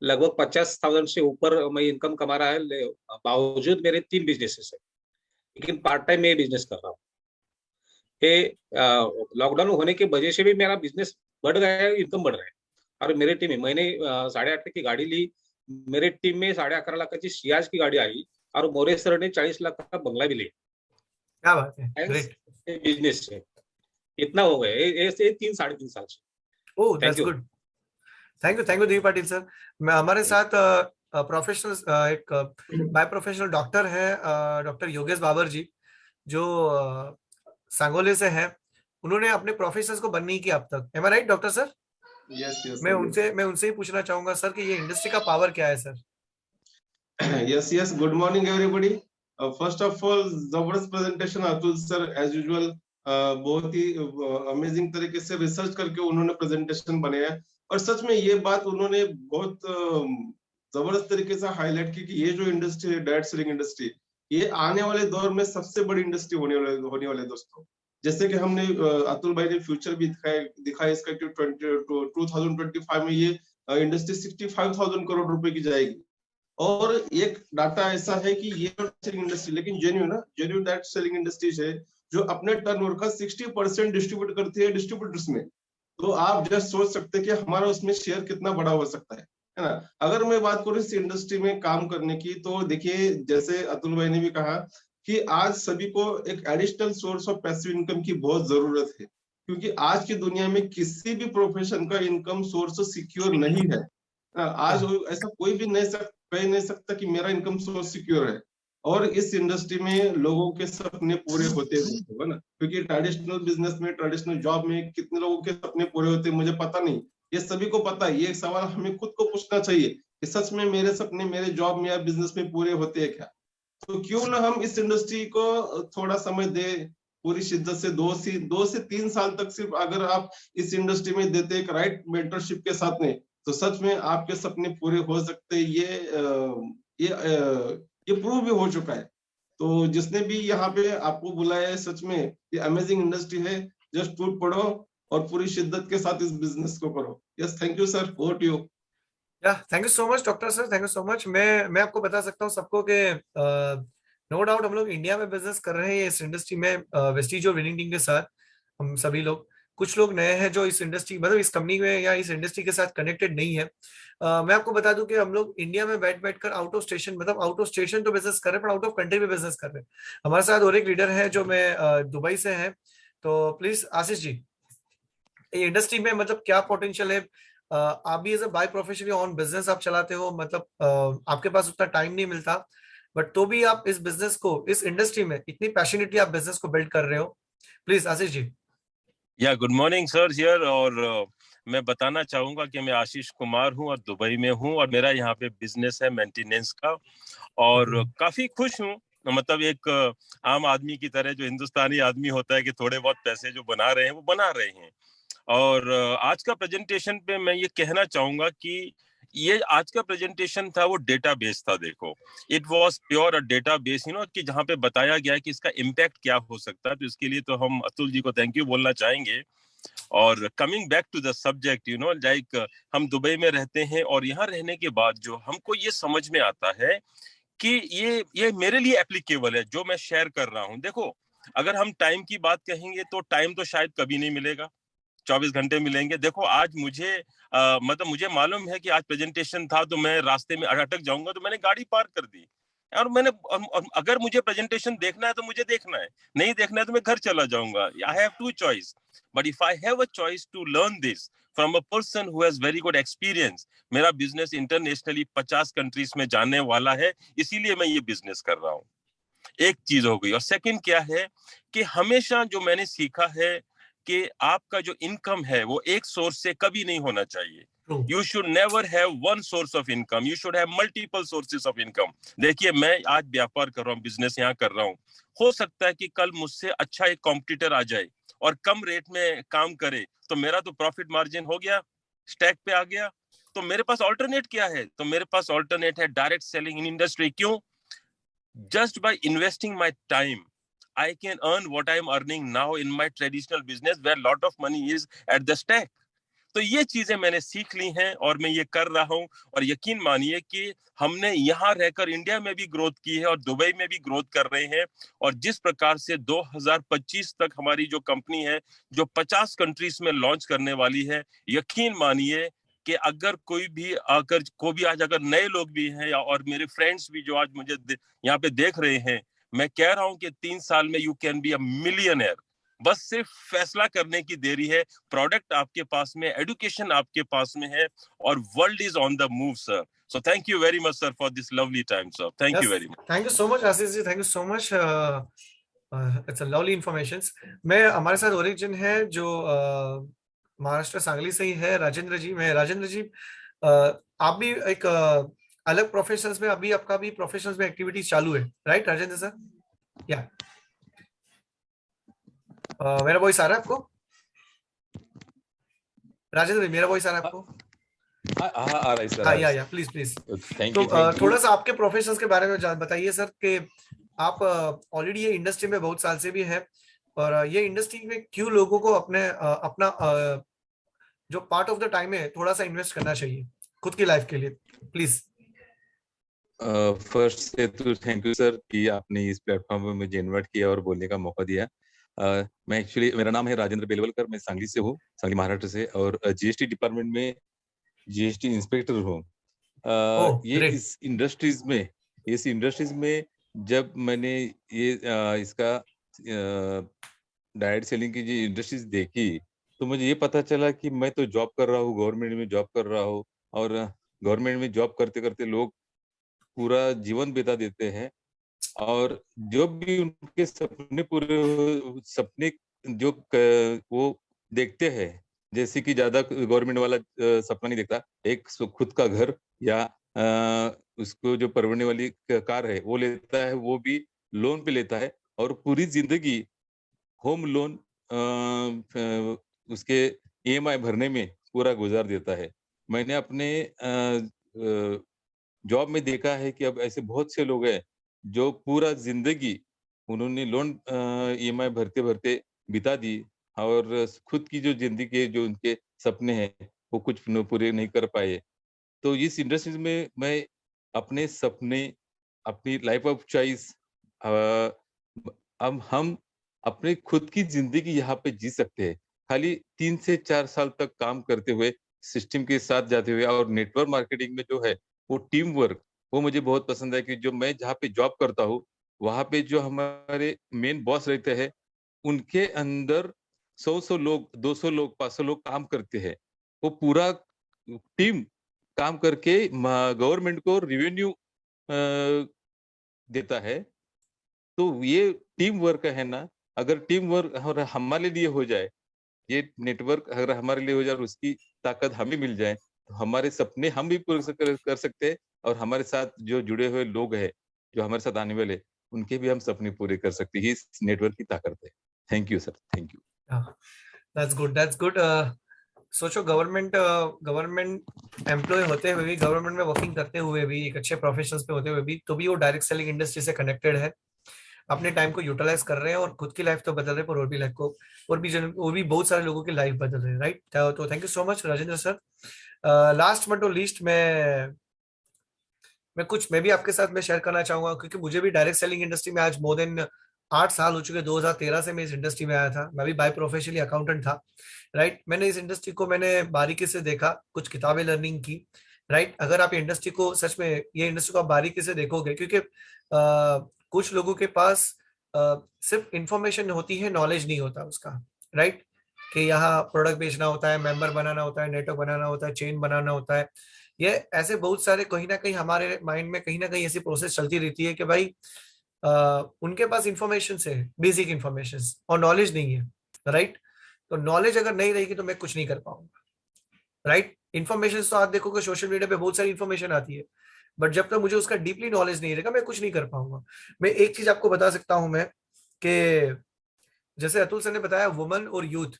लगभग 50,000 से ऊपर मैं इनकम कमा रहा है। बावजूद मेरे 3 बिजनेसेस है, लेकिन पार्ट टाइम में बिजनेस कर रहा हूँ। लॉकडाउन होने की वजह से भी मेरा बिजनेस बढ़ गया है, इनकम बढ़ रहा है। और मेरे टीम में मैंने 8.5 लाख की गाड़ी ली, मेरे टीम में 11.5 लाख की सियाज की गाड़ी आई और मोरे सर ने 40 लाख का बंगला भी लिया। क्या बात है, ग्रेट। बिजनेस से इतना हो गया ऐसे 3-3.5 साल से। Oh, that's good. Thank you D Patil sir. मैं हमारे साथ प्रोफेशनल एक बाय प्रोफेशनल डॉक्टर है, डॉक्टर योगेश बाबर जी, जो सांगोले से है। उन्होंने अपने प्रोफेशंस को बंद नहीं किया अब तक। Am I right doctor sir? Yes yes मैं उनसे ही पूछना चाहूंगा सर कि ये इंडस्ट्री का पावर क्या है sir? Yes yes, good morning everybody. First of all, जबरदस्त presentation Atul sir, as usual बहुत ही अमेजिंग तरीके से रिसर्च करके उन्होंने प्रेजेंटेशन बनाया। और सच में ये बात उन्होंने बहुत जबरदस्त तरीके से हाईलाइट की कि ये जो इंडस्ट्री है, डायरेक्ट सेलिंग इंडस्ट्री, ये आने वाले दौर में सबसे बड़ी इंडस्ट्री होने वाले दोस्तों। जैसे कि हमने अतुल भाई ने फ्यूचर भी दिखाया इसका कि 2025 में ये इंडस्ट्री 65,000 करोड़ रुपए की जाएगी। और एक डाटा ऐसा है कि ये सेलिंग इंडस्ट्री, लेकिन जेन्युइन डायरेक्ट सेलिंग इंडस्ट्रीज है जो अपने टर्नओवर का 60% डिस्ट्रीब्यूट करती है डिस्ट्रीब्यूटर्स में। तो आप जस्ट सोच सकते हैं कि हमारा उसमें शेयर कितना बड़ा हो सकता है ना। अगर मैं बात करूं इस इंडस्ट्री में काम करने की, तो देखिए जैसे अतुल भाई ने भी कहा कि आज सभी को एक additional source of passive income की बहुत जरूरत है, क्योंकि आज की दुनिया में किसी भी प्रोफेशन का इनकम सोर्स सिक्योर नहीं है। आज ऐसा कोई भी कह नहीं सकता कि मेरा इनकम सोर्स सिक्योर है। और इस इंडस्ट्री में लोगों के सपने पूरे होते हैं ना, क्योंकि ट्रेडिशनल बिजनेस में, ट्रेडिशनल जॉब में कितने लोगों के सपने पूरे होते हैं मुझे पता नहीं, ये सभी को पता है। ये एक सवाल हमें खुद को पूछना चाहिए कि सच में मेरे सपने मेरे जॉब में या बिजनेस में पूरे होते हैं क्या? तो क्यों ना हम इस इंडस्ट्री को थोड़ा समय दे, पूरी शिद्दत से 2 से 3 साल तक सिर्फ अगर आप इस इंडस्ट्री में देते एक राइट मेंटरशिप के साथ में, तो सच में आपके सपने पूरे हो सकते हैं। ये प्रूव भी हो चुका है। तो जिसने भी यहाँ पे आपको बुलाया है, सच में ये अमेजिंग इंडस्ट्री है। जस्ट टूट पड़ो और पूरी शिद्दत के साथ इस बिजनेस को करो। Yes, thank you sir, over to you. Yeah thank you so much doctor sir, thank you so much. मैं आपको बता सकता हूँ सबको कि नो डाउट हम लोग इंडिया में बिजनेस कर रहे हैं इस इंडस्ट्री में, वेस्टीज और विनिंग टीम के साथ। हम सभी लोग, कुछ लोग नए हैं जो इस इंडस्ट्री मतलब इस कंपनी में या इस इंडस्ट्री के साथ कनेक्टेड नहीं है। मैं आपको बता दूं कि हम लोग इंडिया में बैठ कर आउट ऑफ स्टेशन, मतलब आउट ऑफ स्टेशन तो बिजनेस कर रहे हैं पर आउट ऑफ कंट्री में बिजनेस कर रहे हैं। हमारे साथ और एक लीडर है जो मैं दुबई से है। तो प्लीज आशीष जी, ये इंडस्ट्री में मतलब क्या पोटेंशियल है? आप भी as a by professionally on business आप चलाते हो, मतलब आपके पास उतना टाइम नहीं मिलता, बट तो भी आप इस बिजनेस को, इस इंडस्ट्री में इतनी पैशनेटली आप बिजनेस को बिल्ड कर रहे हो। प्लीज आशीष जी। या गुड मॉर्निंग सर हियर। और मैं बताना चाहूंगा कि मैं आशीष कुमार हूं और दुबई में हूं और मेरा यहाँ पे बिजनेस है मेंटेनेंस का, और काफी खुश हूं। मतलब एक आम आदमी की तरह, जो हिंदुस्तानी आदमी होता है कि थोड़े बहुत पैसे जो बना रहे हैं वो बना रहे हैं। और आज का प्रेजेंटेशन पे मैं ये कहना चाहूंगा कि ये आज का प्रेजेंटेशन था वो डेटाबेस था। देखो, it was pure a database, कि जहां पे बताया गया है कि इसका इम्पैक्ट क्या हो सकता है। तो इसके लिए तो हम अतुल जी को थैंक यू बोलना चाहेंगे। और coming back to the subject, like हम दुबई में रहते हैं और यहाँ रहने के बाद जो हमको ये समझ में आता है कि ये मेरे लिए एप्लीकेबल है जो मैं शेयर कर रहा हूँ। देखो, अगर हम टाइम की बात कहेंगे तो टाइम तो शायद कभी नहीं मिलेगा, 24 घंटे मिलेंगे। देखो, आज मुझे मतलब मुझे मालूम है कि आज प्रेजेंटेशन था तो मैं रास्ते में अटक जाऊंगा, तो मैंने गाड़ी पार्क कर दी। और अगर मुझे प्रेजेंटेशन देखना है तो मुझे देखना है, नहीं देखना है तो मैं घर चला जाऊंगा। I have to choice, but if I have a choice to learn this from a person who has very good experience, मेरा बिजनेस इंटरनेशनली 50 कंट्रीज में जाने वाला है, इसीलिए मैं ये बिजनेस कर रहा हूँ। एक चीज हो गई। और सेकंड क्या है कि हमेशा जो मैंने सीखा है कि आपका जो इनकम है वो एक सोर्स से कभी नहीं होना चाहिए। True. You should never have one source of income. You should have multiple sources of income. देखिए, मैं आज व्यापार कर रहा हूँ, बिजनेस यहाँ कर रहा हूँ, हो सकता है कि कल मुझसे अच्छा एक कॉम्पिटिटर आ जाए और कम रेट में काम करे, तो मेरा तो प्रॉफिट मार्जिन हो गया, स्टैक पे आ गया। तो मेरे पास ऑल्टरनेट क्या है? तो मेरे पास ऑल्टरनेट है डायरेक्ट सेलिंग इन इंडस्ट्री। क्यों? Just by investing my time, I can earn what I am earning now in my traditional business, where a lot of money is at the stack. तो ये चीजें मैंने सीख ली हैं और मैं ये कर रहा हूं, और यकीन मानिए कि हमने यहाँ रहकर इंडिया में भी ग्रोथ की है और दुबई में भी ग्रोथ कर रहे हैं। और जिस प्रकार से 2025 तक हमारी जो कंपनी है जो 50 कंट्रीज में लॉन्च करने वाली है, यकीन मानिए कि अगर कोई भी आज अगर नए लोग भी हैं और मेरे फ्रेंड्स भी जो आज मुझे यहाँ पे देख रहे हैं, मैं कह रहा हूं कि 3 साल में you can be a millionaire. बस सिर्फ फैसला करने की देरी है। प्रोडक्ट आपके पास में, एजुकेशन आपके पास में है, और world is on the move sir. So thank you very much sir for this lovely time sir. Thank you very much. Thank you so much Ashish ji, thank you so much. It's a lovely information. मैं हमारे साथ और एक जन है जो महाराष्ट्र सांगली से ही है, राजेंद्र जी। मैं राजेंद्र जी, आप भी एक अलग प्रोफेशंस में, अभी आपका भी प्रोफेशंस में एक्टिविटीज चालू है, राइट राजेंद्र सर? या मेरा वॉइस आ रहा है आपको राजेंद्र भाई? मेरा वॉइस आ रहा है आपको? आ रहा है सर। हाँ, या प्लीज प्लीज। थैंक तो यू। थोड़ा सा आपके प्रोफेशंस के बारे में बताइए सर, कि आप ऑलरेडी ये इंडस्ट्री में बहुत साल से भी हैं, और ये इंडस्ट्री में क्यों लोगों को अपना जो पार्ट ऑफ द टाइम है थोड़ा सा इन्वेस्ट करना चाहिए खुद की लाइफ के लिए, प्लीज। फर्स्ट से तो थैंक यू सर कि आपने इस प्लेटफॉर्म पे मुझे इन्वाइट किया और बोलने का मौका दिया। मैं एक्चुअली, मेरा नाम है राजेंद्र बेलवलकर, मैं सांगली से हूँ, सांगली महाराष्ट्र से, और जीएसटी डिपार्टमेंट में जीएसटी इंस्पेक्टर हूँ। इस इंडस्ट्रीज में जब मैंने ये इसका डायरेक्ट सेलिंग की जो इंडस्ट्रीज देखी, तो मुझे ये पता चला कि मैं तो जॉब कर रहा हूँ, गवर्नमेंट में जॉब कर रहा हूँ, और गवर्नमेंट में जॉब करते करते लोग पूरा जीवन बिता देते हैं, और जो भी उनके सपने जो वो देखते हैं, जैसे कि ज्यादा गवर्नमेंट वाला सपना नहीं देखता, एक खुद का घर या उसको जो परवड़ने वाली कार है वो लेता है, वो भी लोन पे लेता है, और पूरी जिंदगी होम लोन उसके ईएमआई भरने में पूरा गुजार देता है। मैंने अपने जॉब में देखा है कि अब ऐसे बहुत से लोग हैं जो पूरा जिंदगी उन्होंने लोन ईएमआई भरते भरते बिता दी, और खुद की जो जिंदगी, जो उनके सपने हैं, वो कुछ पूरे नहीं कर पाए। तो इस इंडस्ट्री में मैं अपने सपने, अपनी लाइफ ऑफ चॉइस, अब हम अपने खुद की जिंदगी यहाँ पे जी सकते हैं, खाली 3 से 4 साल तक काम करते हुए, सिस्टम के साथ जाते हुए। और नेटवर्क मार्केटिंग में जो है वो टीम वर्क, वो मुझे बहुत पसंद है कि जो मैं जहाँ पे जॉब करता हूँ, वहाँ पे जो हमारे मेन बॉस रहते हैं, उनके अंदर 100 लोग, 200 लोग, 500 लोग काम करते हैं। वो पूरा टीम काम करके गवर्नमेंट को रेवेन्यू देता है। तो ये टीम वर्क है ना, अगर टीम वर्क हमारे लिए हो जाए, ये नेटवर्क अगर हमारे लिए हो जाए और उसकी ताकत हमें मिल जाए, तो हमारे सपने हम भी पूरे कर सकते हैं, और हमारे साथ जो जुड़े हुए लोग हैं, जो हमारे साथ आने वाले, उनके भी हम सपने पूरे कर सकते हैं। इस नेटवर्क की ताकत है। Thank you sir, thank you. That's good, that's good. सोचो, गवर्नमेंट एम्प्लॉय होते हुए भी, गवर्नमेंट में वर्किंग करते हुए भी, एक अच्छे प्रोफेशंस पे होते हुए भी, तो भी वो डायरेक्ट सेलिंग इंडस्ट्री से कनेक्टेड है, अपने टाइम को यूटिलाइज कर रहे हैं, और खुद की लाइफ तो बदल रहे हैं, पर और भी लाइफ को, और भी बहुत सारे लोगों की लाइफ बदल रहे हैं, राइट? तो thank you so much Rajendra sir. Last but not least, मैं भी आपके साथ में शेयर करना चाहूंगा, क्योंकि मुझे भी डायरेक्ट सेलिंग इंडस्ट्री में आज मोर देन 8 साल हो चुके। 2013 से मैं इस इंडस्ट्री में आया था। मैं भी बाय प्रोफेशनली अकाउंटेंट था, राइट? मैंने इस इंडस्ट्री को बारीकी से देखा, कुछ किताबें लर्निंग की, राइट? अगर आप इंडस्ट्री को सच में, ये इंडस्ट्री को आप बारीकी से देखोगे, क्योंकि कुछ लोगों के पास सिर्फ इंफॉर्मेशन होती है, नॉलेज नहीं होता उसका, राइट? कि यहाँ प्रोडक्ट बेचना होता है, मेंबर बनाना होता है, नेटवर्क बनाना होता है, चेन बनाना होता है। ये ऐसे बहुत सारे, कहीं ना कहीं हमारे माइंड में कहीं ना कहीं ऐसी प्रोसेस चलती रहती है कि भाई उनके पास इंफॉर्मेशन है, बेसिक इंफॉर्मेशन, और नॉलेज नहीं है, राइट? तो नॉलेज अगर नहीं रहेगी तो मैं कुछ नहीं कर पाऊंगा, राइट। इन्फॉर्मेशन तो आप देखोगे सोशल मीडिया पे बहुत सारी इन्फॉर्मेशन आती है, बट जब तक मुझे उसका डीपली नॉलेज नहीं रहेगा मैं कुछ नहीं कर पाऊंगा। मैं एक चीज आपको बता सकता हूं मैं, कि जैसे अतुल सर ने बताया वुमन और यूथ,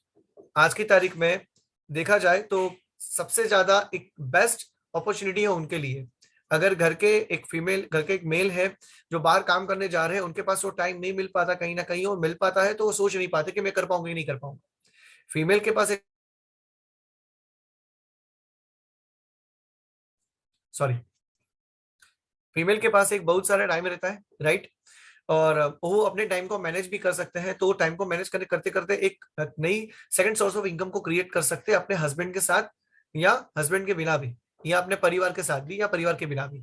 आज की तारीख में देखा जाए तो सबसे ज्यादा एक बेस्ट अपॉर्चुनिटी है उनके लिए। अगर घर के एक फीमेल, घर के एक मेल है जो बाहर काम करने जा रहे हैं, उनके पास वो टाइम नहीं मिल पाता कहीं ना कहीं, और मिल पाता है तो वो सोच नहीं पाते कि मैं कर पाऊंगा नहीं कर पाऊंगा। फीमेल के पास एक, सॉरी, फीमेल के पास एक बहुत सारा टाइम रहता है, राइट। और वो अपने टाइम को मैनेज भी कर सकते हैं, तो टाइम को मैनेज करते करते करते एक नई सेकंड सोर्स ऑफ इनकम को क्रिएट कर सकते हैं अपने हस्बैंड के साथ, या हस्बैंड के बिना भी, या अपने परिवार के साथ भी, या परिवार के बिना भी।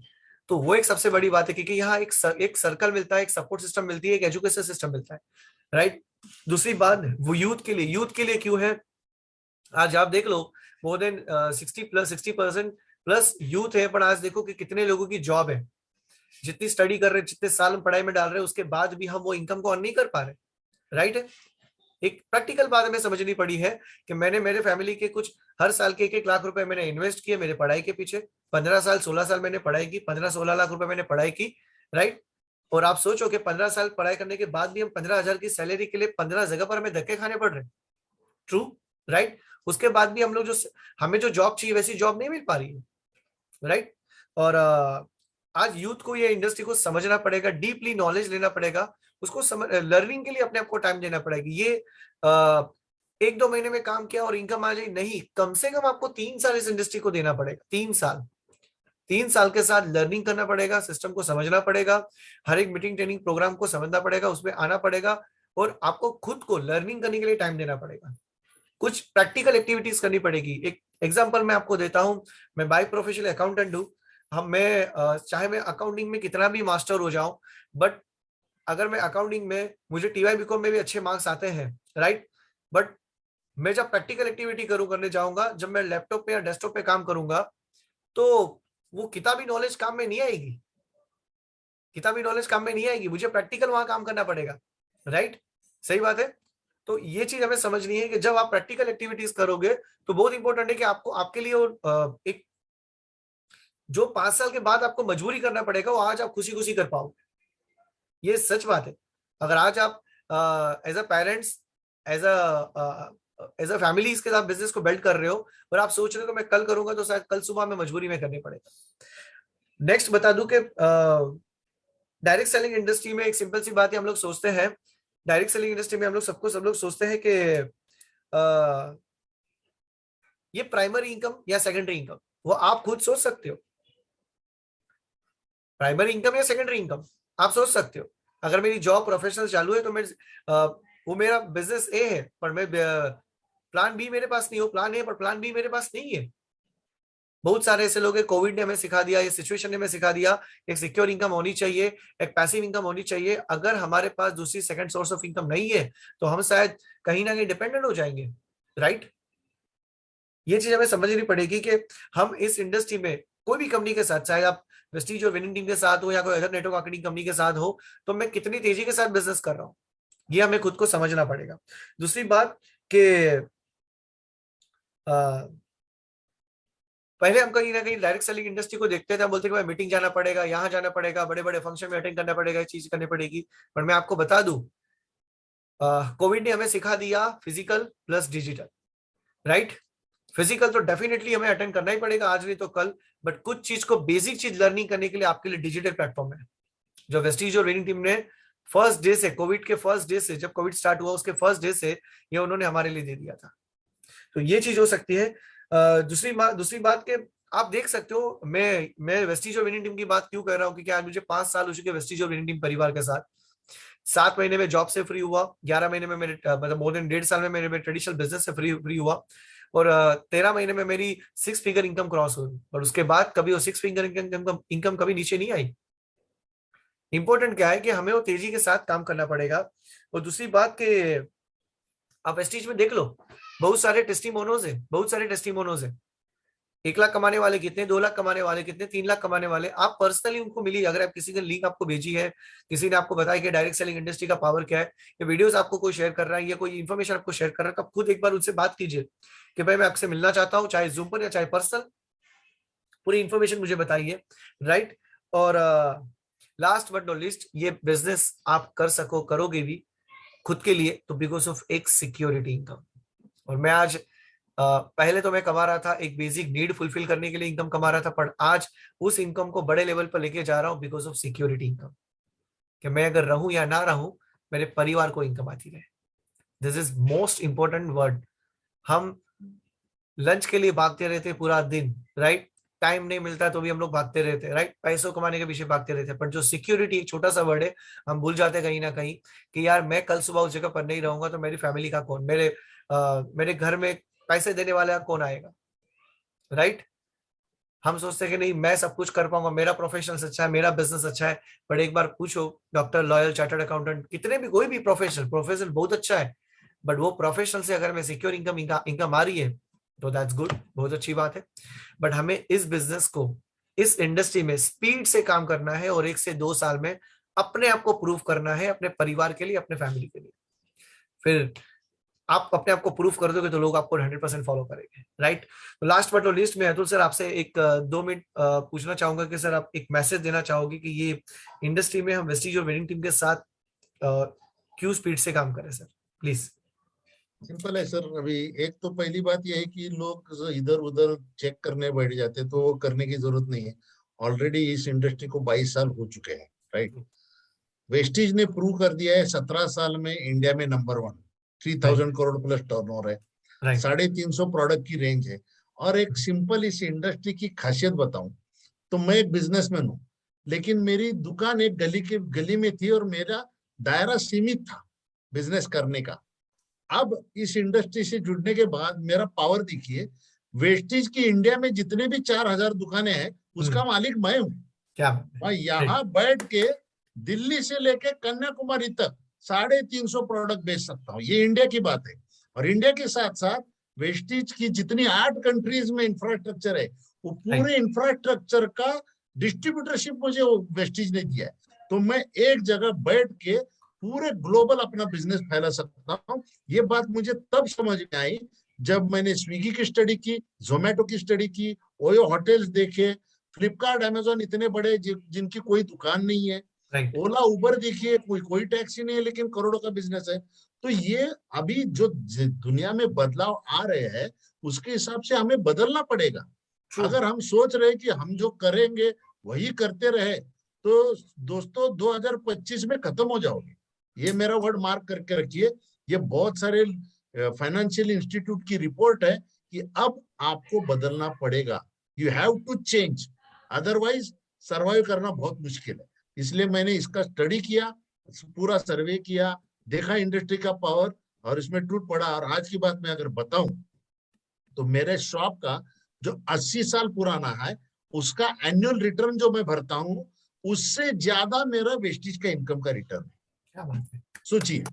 तो वो एक सबसे बड़ी बात है, क्योंकि यहाँ एक सर्कल मिलता है, एक सपोर्ट सिस्टम मिलती है, एक एजुकेशन सिस्टम मिलता है, राइट। दूसरी बात वो यूथ के लिए क्यों है, आज आप देख लो मोर देन 60% प्लस यूथ है, पर आज देखो कि कितने लोगों की जॉब है, जितनी स्टडी कर रहे हैं, जितने साल हम पढ़ाई में डाल रहे हैं, उसके बाद भी हम वो इनकम को अर्न नहीं कर पा रहे, राइट है। एक प्रैक्टिकल बात हमें समझनी पड़ी है कि मैंने मेरे फैमिली के कुछ हर साल के 1-1 लाख रुपए मैंने इन्वेस्ट किए मेरे पढ़ाई के पीछे, 15 साल 16 साल मैंने पढ़ाई की, 15-16 लाख रुपए मैंने पढ़ाई की, राइट। और आप सोचो कि 15 साल पढ़ाई करने के बाद भी हम 15,000 की सैलरी के लिए 15 जगह पर हमें धक्के खाने पड़ रहे हैं, ट्रू, राइट। उसके बाद भी हम लोग जो हमें जो जॉब चाहिए वैसी जॉब नहीं मिल पा रही है, राइट। और आज यूथ को ये इंडस्ट्री को समझना पड़ेगा, डीपली नॉलेज लेना पड़ेगा, उसको लर्निंग के लिए अपने आप को टाइम देना पड़ेगा। ये 1-2 महीने में काम किया और इनकम आ जाए नहीं, कम से कम आपको 3 साल इस इंडस्ट्री को देना पड़ेगा, 3 साल। 3 साल के साथ लर्निंग करना पड़ेगा, सिस्टम को समझना पड़ेगा, हर एक मीटिंग ट्रेनिंग प्रोग्राम को समझना पड़ेगा, उसमें आना पड़ेगा, और आपको खुद को लर्निंग करने के लिए टाइम देना पड़ेगा, कुछ प्रैक्टिकल एक्टिविटीज करनी पड़ेगी। एक एग्जांपल मैं आपको देता हूं, मैं बाय प्रोफेशनल अकाउंटेंट हूं। चाहे मैं अकाउंटिंग में कितना भी मास्टर हो जाऊं, बट अगर मैं अकाउंटिंग में, मुझे टीवाई बीकॉम में भी अच्छे मार्क्स आते हैं, राइट, बट मैं जब प्रैक्टिकल एक्टिविटी करने जाऊंगा, जब मैं लैपटॉप पे या डेस्कटॉप पे काम करूंगा, तो वो किताबी नॉलेज काम में नहीं आएगी, किताबी नॉलेज काम में नहीं आएगी, मुझे प्रैक्टिकल वहां काम करना पड़ेगा, राइट, सही बात है। तो ये चीज हमें समझनी है कि जब आप प्रैक्टिकल एक्टिविटीज करोगे तो बहुत इंपॉर्टेंट है कि आपको आपके लिए एक जो 5 साल के बाद आपको मजबूरी करना पड़ेगा, वो आज आप खुशी खुशी कर पाओगे, ये सच बात है। अगर आज आप as a parents, as a family इसके साथ बिजनेस को बिल्ड कर रहे हो, और आप सोच रहे हो कि मैं कल करूंगा, तो शायद कल सुबह में मजबूरी में करनी पड़ेगा। नेक्स्ट बता दूं कि डायरेक्ट सेलिंग इंडस्ट्री में एक सिंपल सी बात है, हम लोग सोचते हैं डायरेक्ट सेलिंग इंडस्ट्री में हम लोग सोचते हैं कि ये प्राइमरी इनकम या सेकेंडरी इनकम, वो आप खुद सोच सकते हो, प्राइमरी इनकम या सेकेंडरी इनकम आप सोच सकते हो। अगर मेरी जॉब प्रोफेशनल चालू है तो मैं वो मेरा बिजनेस ए है, पर मैं प्लान बी मेरे पास नहीं हो, प्लान ए पर प्लान बी मेरे पास नहीं है। बहुत सारे ऐसे लोग हैं, कोविड ने हमें सिखा दिया, ये सिचुएशन ने हमें सिखा दिया, एक सिक्योर इनकम होनी चाहिए, एक पैसिव इनकम होनी चाहिए। अगर हमारे पास दूसरी सेकंड सोर्स ऑफ इनकम नहीं है तो हम शायद कहीं ना कहीं डिपेंडेंट हो जाएंगे, राइट। ये चीज हमें समझनी पड़ेगी कि हम इस इंडस्ट्री में कोई भी कंपनी के साथ, चाहे आप वेस्टीज और विनिंग टीम के साथ हो या कोई अदर नेटवर्क मार्केटिंग कंपनी के साथ हो, तो मैं कितनी तेजी के साथ बिजनेस कर रहा हूँ, ये हमें खुद को समझना पड़ेगा। दूसरी बात कि पहले हम कहीं ना कहीं डायरेक्ट सेलिंग इंडस्ट्री को देखते थे, हम बोलते कि भाई मीटिंग जाना पड़ेगा, यहाँ जाना पड़ेगा, बड़े बड़े फंक्शन में अटेंड करना पड़ेगा, ये चीज करनी पड़ेगी। पर मैं आपको बता दूं, कोविड ने हमें सिखा दिया physical plus digital, right. Physical तो डेफिनेटली हमें अटेंड करना ही पड़ेगा, आज नहीं तो कल, बट कुछ चीज को, बेसिक चीज लर्निंग करने के लिए आपके लिए डिजिटल प्लेटफॉर्म है, जो वेस्टीज और विनिंग टीम ने फर्स्ट डे से, कोविड के फर्स्ट डे से, जब कोविड स्टार्ट हुआ उसके फर्स्ट डे से ये उन्होंने हमारे लिए दे दिया था। तो ये चीज हो सकती है। दूसरी बात के आप देख सकते हो, मैं वेस्टीज और विनिंग टीम की बात क्यों कर रहा हूँ, क्योंकि आज मुझे 5 साल हो चुके वेस्टीज और विनिंग टीम परिवार के साथ। 7 महीने में जॉब से फ्री हुआ, 11 महीने में मेरे मतलब मोर देन 1.5 साल में मेरे ट्रेडिशनल बिजनेस से फ्री हुआ, और 13 महीने में मेरी 6 फिगर इनकम क्रॉस हुई, और उसके बाद कभी वो 6 फिगर इनकम कभी नीचे नहीं आई। इंपॉर्टेंट क्या है कि हमें वो तेजी के साथ काम करना पड़ेगा। और दूसरी बात कि आप वेस्टीज में देख लो, बहुत सारे टेस्टिमोनियोज है, 1 लाख कमाने वाले कितने, 2 लाख कमाने वाले कितने, 3 लाख कमाने वाले, आप पर्सनली उनको मिलिए। अगर आप किसी ने लिंक आपको भेजी है, किसी ने आपको बताया कि डायरेक्ट सेलिंग इंडस्ट्री का पावर क्या है, ये वीडियोस आपको कोई शेयर कर रहा है या कोई इन्फॉर्मेशन आपको शेयर कर रहा है, तो आप खुद एक बार उनसे बात कीजिए कि भाई मैं आपसे मिलना चाहता हूँ, चाहे जूम पर या चाहे पर्सनल, पूरी इन्फॉर्मेशन मुझे बताइए, राइट। और लास्ट बट नॉट लीस्ट, ये बिजनेस आप कर सको, करोगे भी खुद के लिए, तो बिकॉज ऑफ एक सिक्योरिटी इनकम। और मैं आज पहले तो मैं कमा रहा था एक बेसिक नीड फुलफिल करने के लिए इनकम कमा रहा था, पर आज उस इनकम को बड़े लेवल पर लेके जा रहा हूं बिकॉज ऑफ सिक्योरिटी इनकम, कि मैं अगर रहूं या ना रहूं, मेरे परिवार को इनकम आती रहे। This is most important word. हम लंच के लिए भागते रहते पूरा दिन, राइट, टाइम नहीं मिलता तो भी हम लोग भागते रहते, राइट, पैसों कमाने के पीछे भागते रहते, पर जो सिक्योरिटी, एक छोटा सा वर्ड है, हम भूल जाते कहीं ना कहीं कि यार मैं कल सुबह उस जगह पर नहीं रहूंगा तो मेरी फैमिली का कौन, मेरे घर में पैसे देने वाला कौन आएगा, राइट। हम सोचते हैं कि नहीं मैं सब कुछ कर पाऊंगा, मेरा प्रोफेशन अच्छा है, मेरा बिजनेस अच्छा है, बट एक बार पूछो, डॉक्टर, लॉयर, चार्टर्ड अकाउंटेंट, कितने भी, कोई भी प्रोफेशन बहुत अच्छा है, बट वो प्रोफेशनल से अगर मैं सिक्योर इनकम आ रही है तो दैट्स गुड, बहुत अच्छी बात है। बट हमें इस बिजनेस को, इस इंडस्ट्री में स्पीड से काम करना है और 1 से 2 साल में अपने आप को प्रूव करना है, अपने परिवार के लिए, अपने फैमिली के लिए। फिर आप अपने आप को प्रूफ कर दोगे तो लोग आपको 100% फॉलो करेंगे, राइट। तो लास्ट बट नॉट लीस्ट, मैं अतुल सर आपसे एक 2 मिनट पूछना चाहूंगा कि सर आप एक मैसेज देना चाहोगे कि ये इंडस्ट्री में हम वेस्टीज और विनिंग टीम के साथ क्यों स्पीड से काम करें सर, प्लीज। सिंपल है सर। अभी एक तो पहली बात यह है कि लोग इधर उधर चेक करने बैठ जाते, तो वो करने की जरूरत नहीं है। ऑलरेडी इस इंडस्ट्री को 22 साल हो चुके हैं, राइट। वेस्टीज ने प्रूव कर दिया है 17 साल में इंडिया में नंबर 1, 3000 करोड़ प्लस टर्नओवर है, 350 प्रोडक्ट की रेंज है। और एक सिंपल इस इंडस्ट्री की खासियत बताऊं तो मैं एक बिजनेसमैन हूं, लेकिन मेरी दुकान एक गली में थी और मेरा दायरा सीमित था बिजनेस करने का। अब इस इंडस्ट्री से जुड़ने के बाद मेरा पावर देखिए, वेस्टीज की इंडिया में जितने भी 4000 दुकानें हैं उसका मालिक मैं हूँ। क्या मैं यहाँ बैठ के दिल्ली से लेके कन्याकुमारी तक 350 प्रोडक्ट बेच सकता हूँ। ये इंडिया की बात है। और इंडिया के साथ साथ वेस्टीज की जितनी 8 कंट्रीज में इंफ्रास्ट्रक्चर है, वो पूरे इंफ्रास्ट्रक्चर का डिस्ट्रीब्यूटरशिप मुझे वेस्टीज ने दिया है। तो मैं एक जगह बैठ के पूरे ग्लोबल अपना बिजनेस फैला सकता हूँ। ये बात मुझे तब समझ में आई जब मैंने स्विगी की स्टडी की, जोमेटो की स्टडी की, ओयो होटल्स देखे, फ्लिपकार्ट, अमेजोन इतने बड़े जिनकी कोई दुकान नहीं है, ओला उबर देखिए, कोई टैक्सी नहीं है लेकिन करोड़ों का बिजनेस है। तो ये अभी जो दुनिया में बदलाव आ रहे हैं उसके हिसाब से हमें बदलना पड़ेगा। अगर हम सोच रहे कि हम जो करेंगे वही करते रहे तो दोस्तों 2025 में खत्म हो जाओगे। ये मेरा वर्ड मार्क करके रखिए। ये बहुत सारे फाइनेंशियल इंस्टीट्यूट की रिपोर्ट है कि अब आपको बदलना पड़ेगा। You have to change, otherwise survive करना बहुत मुश्किल है। इसलिए मैंने इसका स्टडी किया, पूरा सर्वे किया, देखा इंडस्ट्री का पावर और इसमें टूट पड़ा। और आज की बात मैं अगर बताऊं तो मेरे शॉप का जो 80 साल पुराना है उसका एनुअल रिटर्न जो मैं भरता हूं उससे ज्यादा मेरा वेस्टेज का इनकम का रिटर्न है। क्या बात है, सोचिए।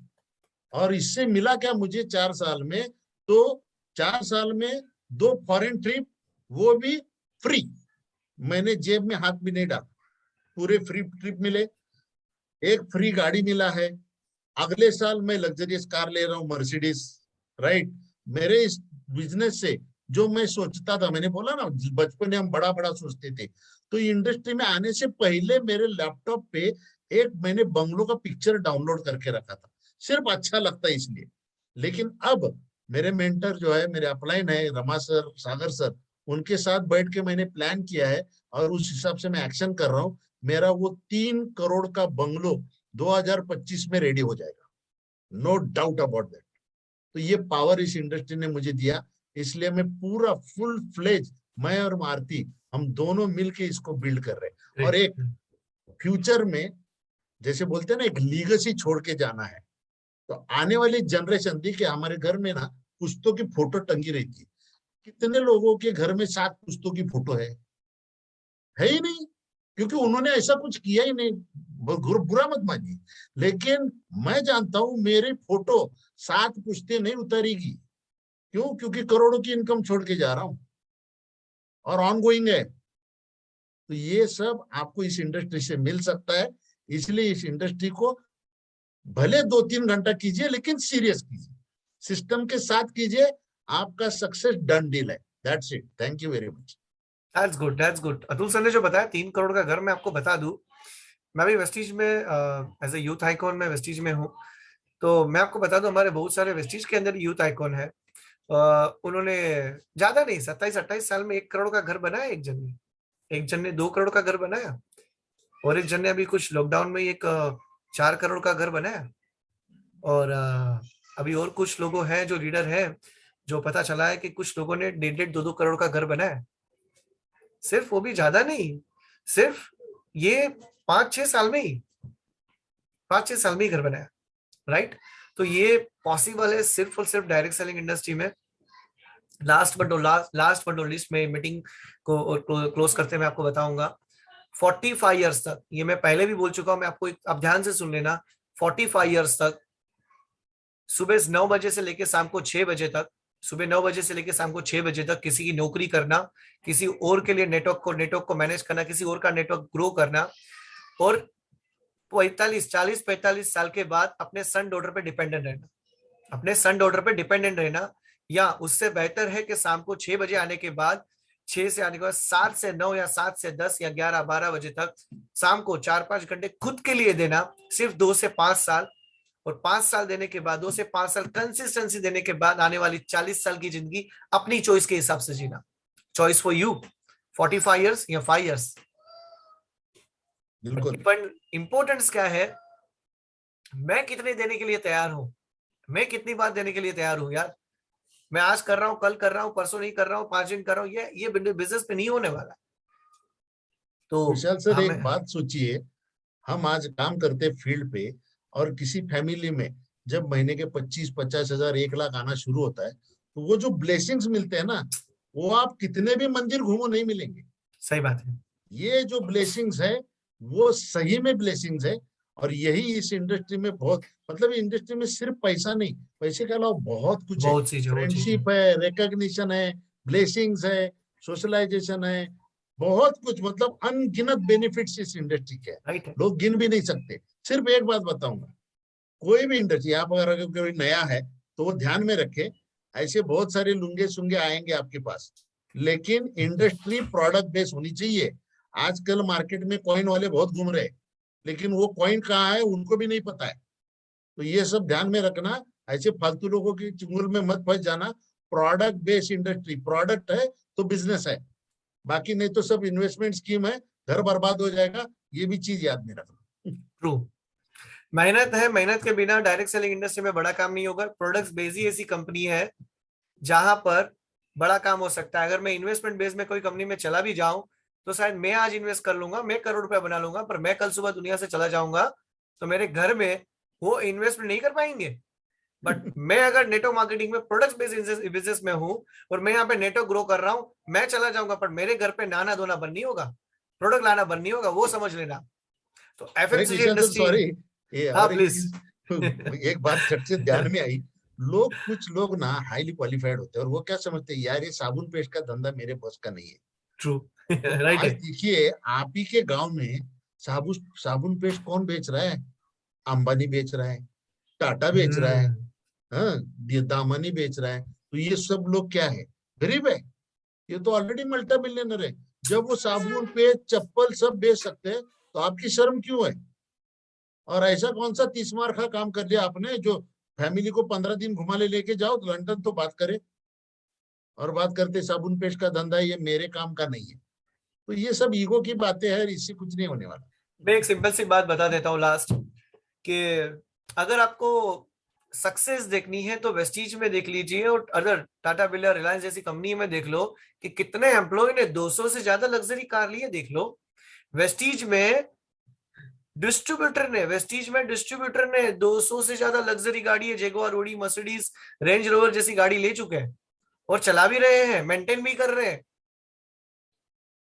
और इससे मिला क्या मुझे 4 साल में, तो 4 साल में 2 फॉरेन ट्रिप, वो भी फ्री, मैंने जेब में हाथ भी नहीं डाला, पूरे फ्री ट्रिप मिले। एक फ्री गाड़ी मिला है। अगले साल मैं लग्जरियस कार ले रहा हूँ, मर्सिडीज, राइट। मेरे इस बिजनेस से जो मैं सोचता था, मैंने बोला ना बचपन में हम बड़ा बड़ा सोचते थे, तो इंडस्ट्री में आने से पहले मेरे लैपटॉप पे एक मैंने बंगलों का पिक्चर डाउनलोड करके रखा था, सिर्फ अच्छा लगता है इसलिए। लेकिन अब मेरे मेंटर जो है, मेरे अपलाइन है रमा सर, सागर सर, उनके साथ बैठ के मैंने प्लान किया है और उस हिसाब से मैं एक्शन कर रहा हूँ। मेरा वो 3 करोड़ का बंगलो 2025 में रेडी हो जाएगा, नो डाउट अबाउट दैट। तो ये पावर इस इंडस्ट्री ने मुझे दिया, इसलिए मैं पूरा फुल फ्लेज, मैं और मारुति हम दोनों मिलके इसको बिल्ड कर रहे हैं। और एक फ्यूचर में जैसे बोलते हैं ना, एक लीगेसी छोड़ के जाना है। तो आने वाली जनरेशन, देखिए हमारे घर में ना पुश्तों की फोटो टंगी रहती है। कितने लोगों के घर में 7 पुश्तों की फोटो है ही नहीं, क्योंकि उन्होंने ऐसा कुछ किया ही नहीं। बुरा मत मानिए, लेकिन मैं जानता हूं मेरी फोटो 7 पुश्तें नहीं उतारेगी। क्यों? क्योंकि करोड़ों की इनकम छोड़ के जा रहा हूं। और ऑनगोइंग है। तो ये सब आपको इस इंडस्ट्री से मिल सकता है, इसलिए इस इंडस्ट्री को भले 2-3 घंटा कीजिए लेकिन सीरियस कीजिए, सिस्टम के साथ कीजिए, आपका सक्सेस डन डील है। That's it, thank you very much. That's good, that's good. Atul sir ने जो बताया 3 करोड़ का घर, मैं आपको बता दूं, मैं भी वेस्टीज में एज ए यूथ आइकॉन में वेस्टीज में हूँ। तो मैं आपको बता दूं, हमारे बहुत सारे वेस्टीज के अंदर यूथ आइकॉन है। उन्होंने ज्यादा नहीं, 27-28 साल में 1 करोड़ का घर बनाया। एक जन ने 2 करोड़ का घर बनाया, और एक जन ने अभी कुछ लॉकडाउन में एक 4 करोड़ का घर बनाया। और अभी और कुछ लोगों हैं जो लीडर हैं, जो पता चला है कि कुछ लोगों ने 1.5 2 करोड़ का घर बनाया। सिर्फ वो भी ज्यादा नहीं, सिर्फ ये 5-6 साल में ही 5-6 साल में ही घर बनाया, राइट। तो ये पॉसिबल है सिर्फ और सिर्फ डायरेक्ट सेलिंग इंडस्ट्री में। लास्ट बट नॉट लीस्ट में मीटिंग को क्लोज करते मैं आपको बताऊंगा, 45 इयर्स तक, ये मैं पहले भी बोल चुका हूं, मैं आपको आप ध्यान से सुन लेना, 45 इयर्स तक सुबह 9 बजे से लेकर शाम को 6 बजे तक, सुबह 9 बजे से लेकर शाम को 6 बजे तक किसी की नौकरी करना, किसी और के लिए नेटवर्क को मैनेज करना, किसी और का नेटवर्क ग्रो करना, और 40-45 साल के बाद अपने सन डॉटर पे डिपेंडेंट रहना, या उससे बेहतर है कि शाम को 6 बजे आने के बाद, 6 से आने के बाद 7 से 9 या 7 से 10 या 11-12 बजे तक शाम को 4-5 घंटे खुद के लिए देना, सिर्फ 2 से 5 साल, और 5 साल देने के बाद, 2 से 5 साल कंसिस्टेंसी देने के बाद आने वाली 40 साल की जिंदगी अपनी चॉइस के हिसाब से जीना। चॉइस फॉर यू, 45 इयर्स या 5 इयर्स। इंपॉर्टेंस क्या है, मैं कितने देने के लिए तैयार हूं, मैं कितनी बात देने के लिए तैयार हूं यार। मैं आज कर रहा हूं, कल कर रहा हूं, परसों नहीं कर रहा हूं, 5 दिन कर रहा हूं, ये बिजनेस में नहीं होने वाला। तो विशाल सर एक बात सोचिए, हम आज काम करते फील्ड पे, और किसी फैमिली में जब महीने के 25-50 हजार 1 लाख आना शुरू होता है, तो वो जो ब्लेसिंग्स मिलते हैं ना, वो आप कितने भी मंदिर घूमो नहीं मिलेंगे। सही बात है। ये जो ब्लेसिंग्स है वो सही में ब्लेसिंग्स है, और यही इस इंडस्ट्री में बहुत, मतलब इंडस्ट्री में सिर्फ पैसा नहीं, पैसे के अलावा बहुत कुछ है, फ्रेंडशिप है, रिकॉग्निशन है, ब्लेसिंग्स है, सोशलाइजेशन है, बहुत कुछ, मतलब अनगिनत बेनिफिट्स इस इंडस्ट्री के हैं, लोग गिन भी नहीं सकते। सिर्फ एक बात बताऊंगा, कोई भी इंडस्ट्री, आप अगर कोई नया है तो वो ध्यान में रखे, ऐसे बहुत सारे लुंगे सुंगे आएंगे आपके पास, लेकिन इंडस्ट्री प्रोडक्ट बेस होनी चाहिए। आजकल मार्केट में कॉइन वाले बहुत घूम रहे हैं, लेकिन वो कॉइन कहाँ है उनको भी नहीं पता है। तो ये सब ध्यान में रखना, ऐसे फालतू लोगों की चुंगल में मत फंस जाना। प्रोडक्ट बेस्ड इंडस्ट्री, प्रोडक्ट है तो बिजनेस है, बाकी नहीं तो सब इन्वेस्टमेंट स्कीम है, घर बर्बाद हो जाएगा, ये भी चीज याद में रखना। ट्रू, मेहनत है, मेहनत के बिना डायरेक्ट सेलिंग इंडस्ट्री में बड़ा काम नहीं होगा। प्रोडक्ट्स बेस ही ऐसी कंपनी है जहां पर बड़ा काम हो सकता है। अगर मैं इन्वेस्टमेंट बेस में कोई कंपनी में चला भी जाऊं तो शायद मैं आज इन्वेस्ट कर लूंगा, मैं करोड़ रुपया बना लूंगा, पर मैं कल सुबह दुनिया से चला जाऊंगा तो मेरे घर में वो इन्वेस्टमेंट नहीं कर पाएंगे। बट मैं अगर नेटवर्क मार्केटिंग में प्रोडक्ट बेस्ड बिजनेस में हूं और मैं यहाँ पे नेटवर्क ग्रो कर रहा हूं, मैं चला जाऊंगा पर मेरे घर पे नाना धोना बंद नहीं होगा, प्रोडक्ट लाना बंद नहीं होगा, वो समझ लेना। तो एफएमसीजी इंडस्ट्री, सॉरी, हाँ प्लीज, एक बात चट से ध्यान में आई, कुछ लोग ना हाईली क्वालिफाइड होते हैं और वो क्या समझते हैं, यार ये साबुन पेस्ट का धंधा मेरे बस का नहीं है। ट्रू, तो राइट आज है। देखिए आप ही के गांव में साबुन पेस्ट कौन बेच रहा है? अंबानी बेच रहा है, टाटा बेच रहा है, हाँ, दामानी बेच रहा है। तो ये सब लोग क्या है, गरीब है? ये तो ऑलरेडी मल्टी मिलियनर है। जब वो साबुन पेस्ट चप्पल सब बेच सकते हैं तो आपकी शर्म क्यों है? और ऐसा कौन सा 30 मार का काम कर लिया आपने जो फैमिली को 15 दिन घुमा लेके जाओ तो लंदन तो बात करे, और बात करते साबुन पेस्ट का धंधा ये मेरे काम का नहीं है। तो ये सब ईगो की बातें हैं, इससे कुछ नहीं होने वाला। मैं एक सिंपल सी बात बता देता हूँ लास्ट, कि अगर आपको सक्सेस देखनी है तो वेस्टीज में देख लीजिए, और अदर टाटा बिरला रिलायंस जैसी कंपनी में देख लो कि कितने एम्प्लॉय ने 200 से ज्यादा लग्जरी कार लिए, देख लो। वेस्टीज में डिस्ट्रीब्यूटर ने 200 से ज्यादा लग्जरी गाड़ी है, Jaguar, Audi, Mercedes, range rover जैसी गाड़ी ले चुके हैं और चला भी रहे हैं, मेंटेन भी कर रहे हैं।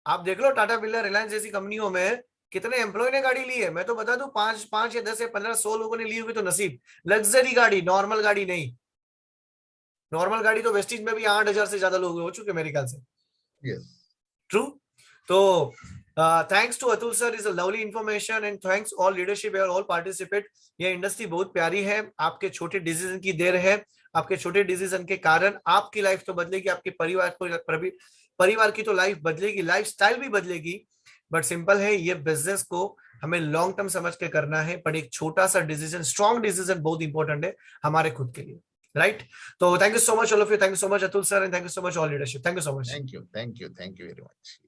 आप देख लो टाटा बिरला रिलायंस जैसी कंपनियों में कितने एम्प्लॉय ने गाड़ी ली है। मैं तो बता दूं 5 या 10 या 15 100 लोगों ने ली होगी तो नसीब। लग्जरी गाड़ी, नॉर्मल गाड़ी नहीं। नॉर्मल गाड़ी तो वेस्टीज में भी 8,000 से ज्यादा लोग हो चुके मेरे ख्याल से। yes. ट्रू। तो thanks to Atul sir, is a lovely information and thanks all leadership और ऑल पार्टिसिपेट। ये इंडस्ट्री बहुत प्यारी है, आपके छोटे डिसीजन की देर है, आपके छोटे डिसीजन के कारण आपकी लाइफ तो बदलेगी, आपके परिवार की तो लाइफ बदलेगी, लाइफ स्टाइल भी बदलेगी। बट सिंपल है, ये बिजनेस को हमें लॉन्ग टर्म समझ के करना है, बट एक छोटा सा डिसीजन, स्ट्रॉन्ग डिसीजन बहुत इंपॉर्टेंट है हमारे खुद के लिए, राइट? तो thank you so much all of you, thank you so much Atul sir, and thank you so much all leadership, thank you so much. Thank you very much.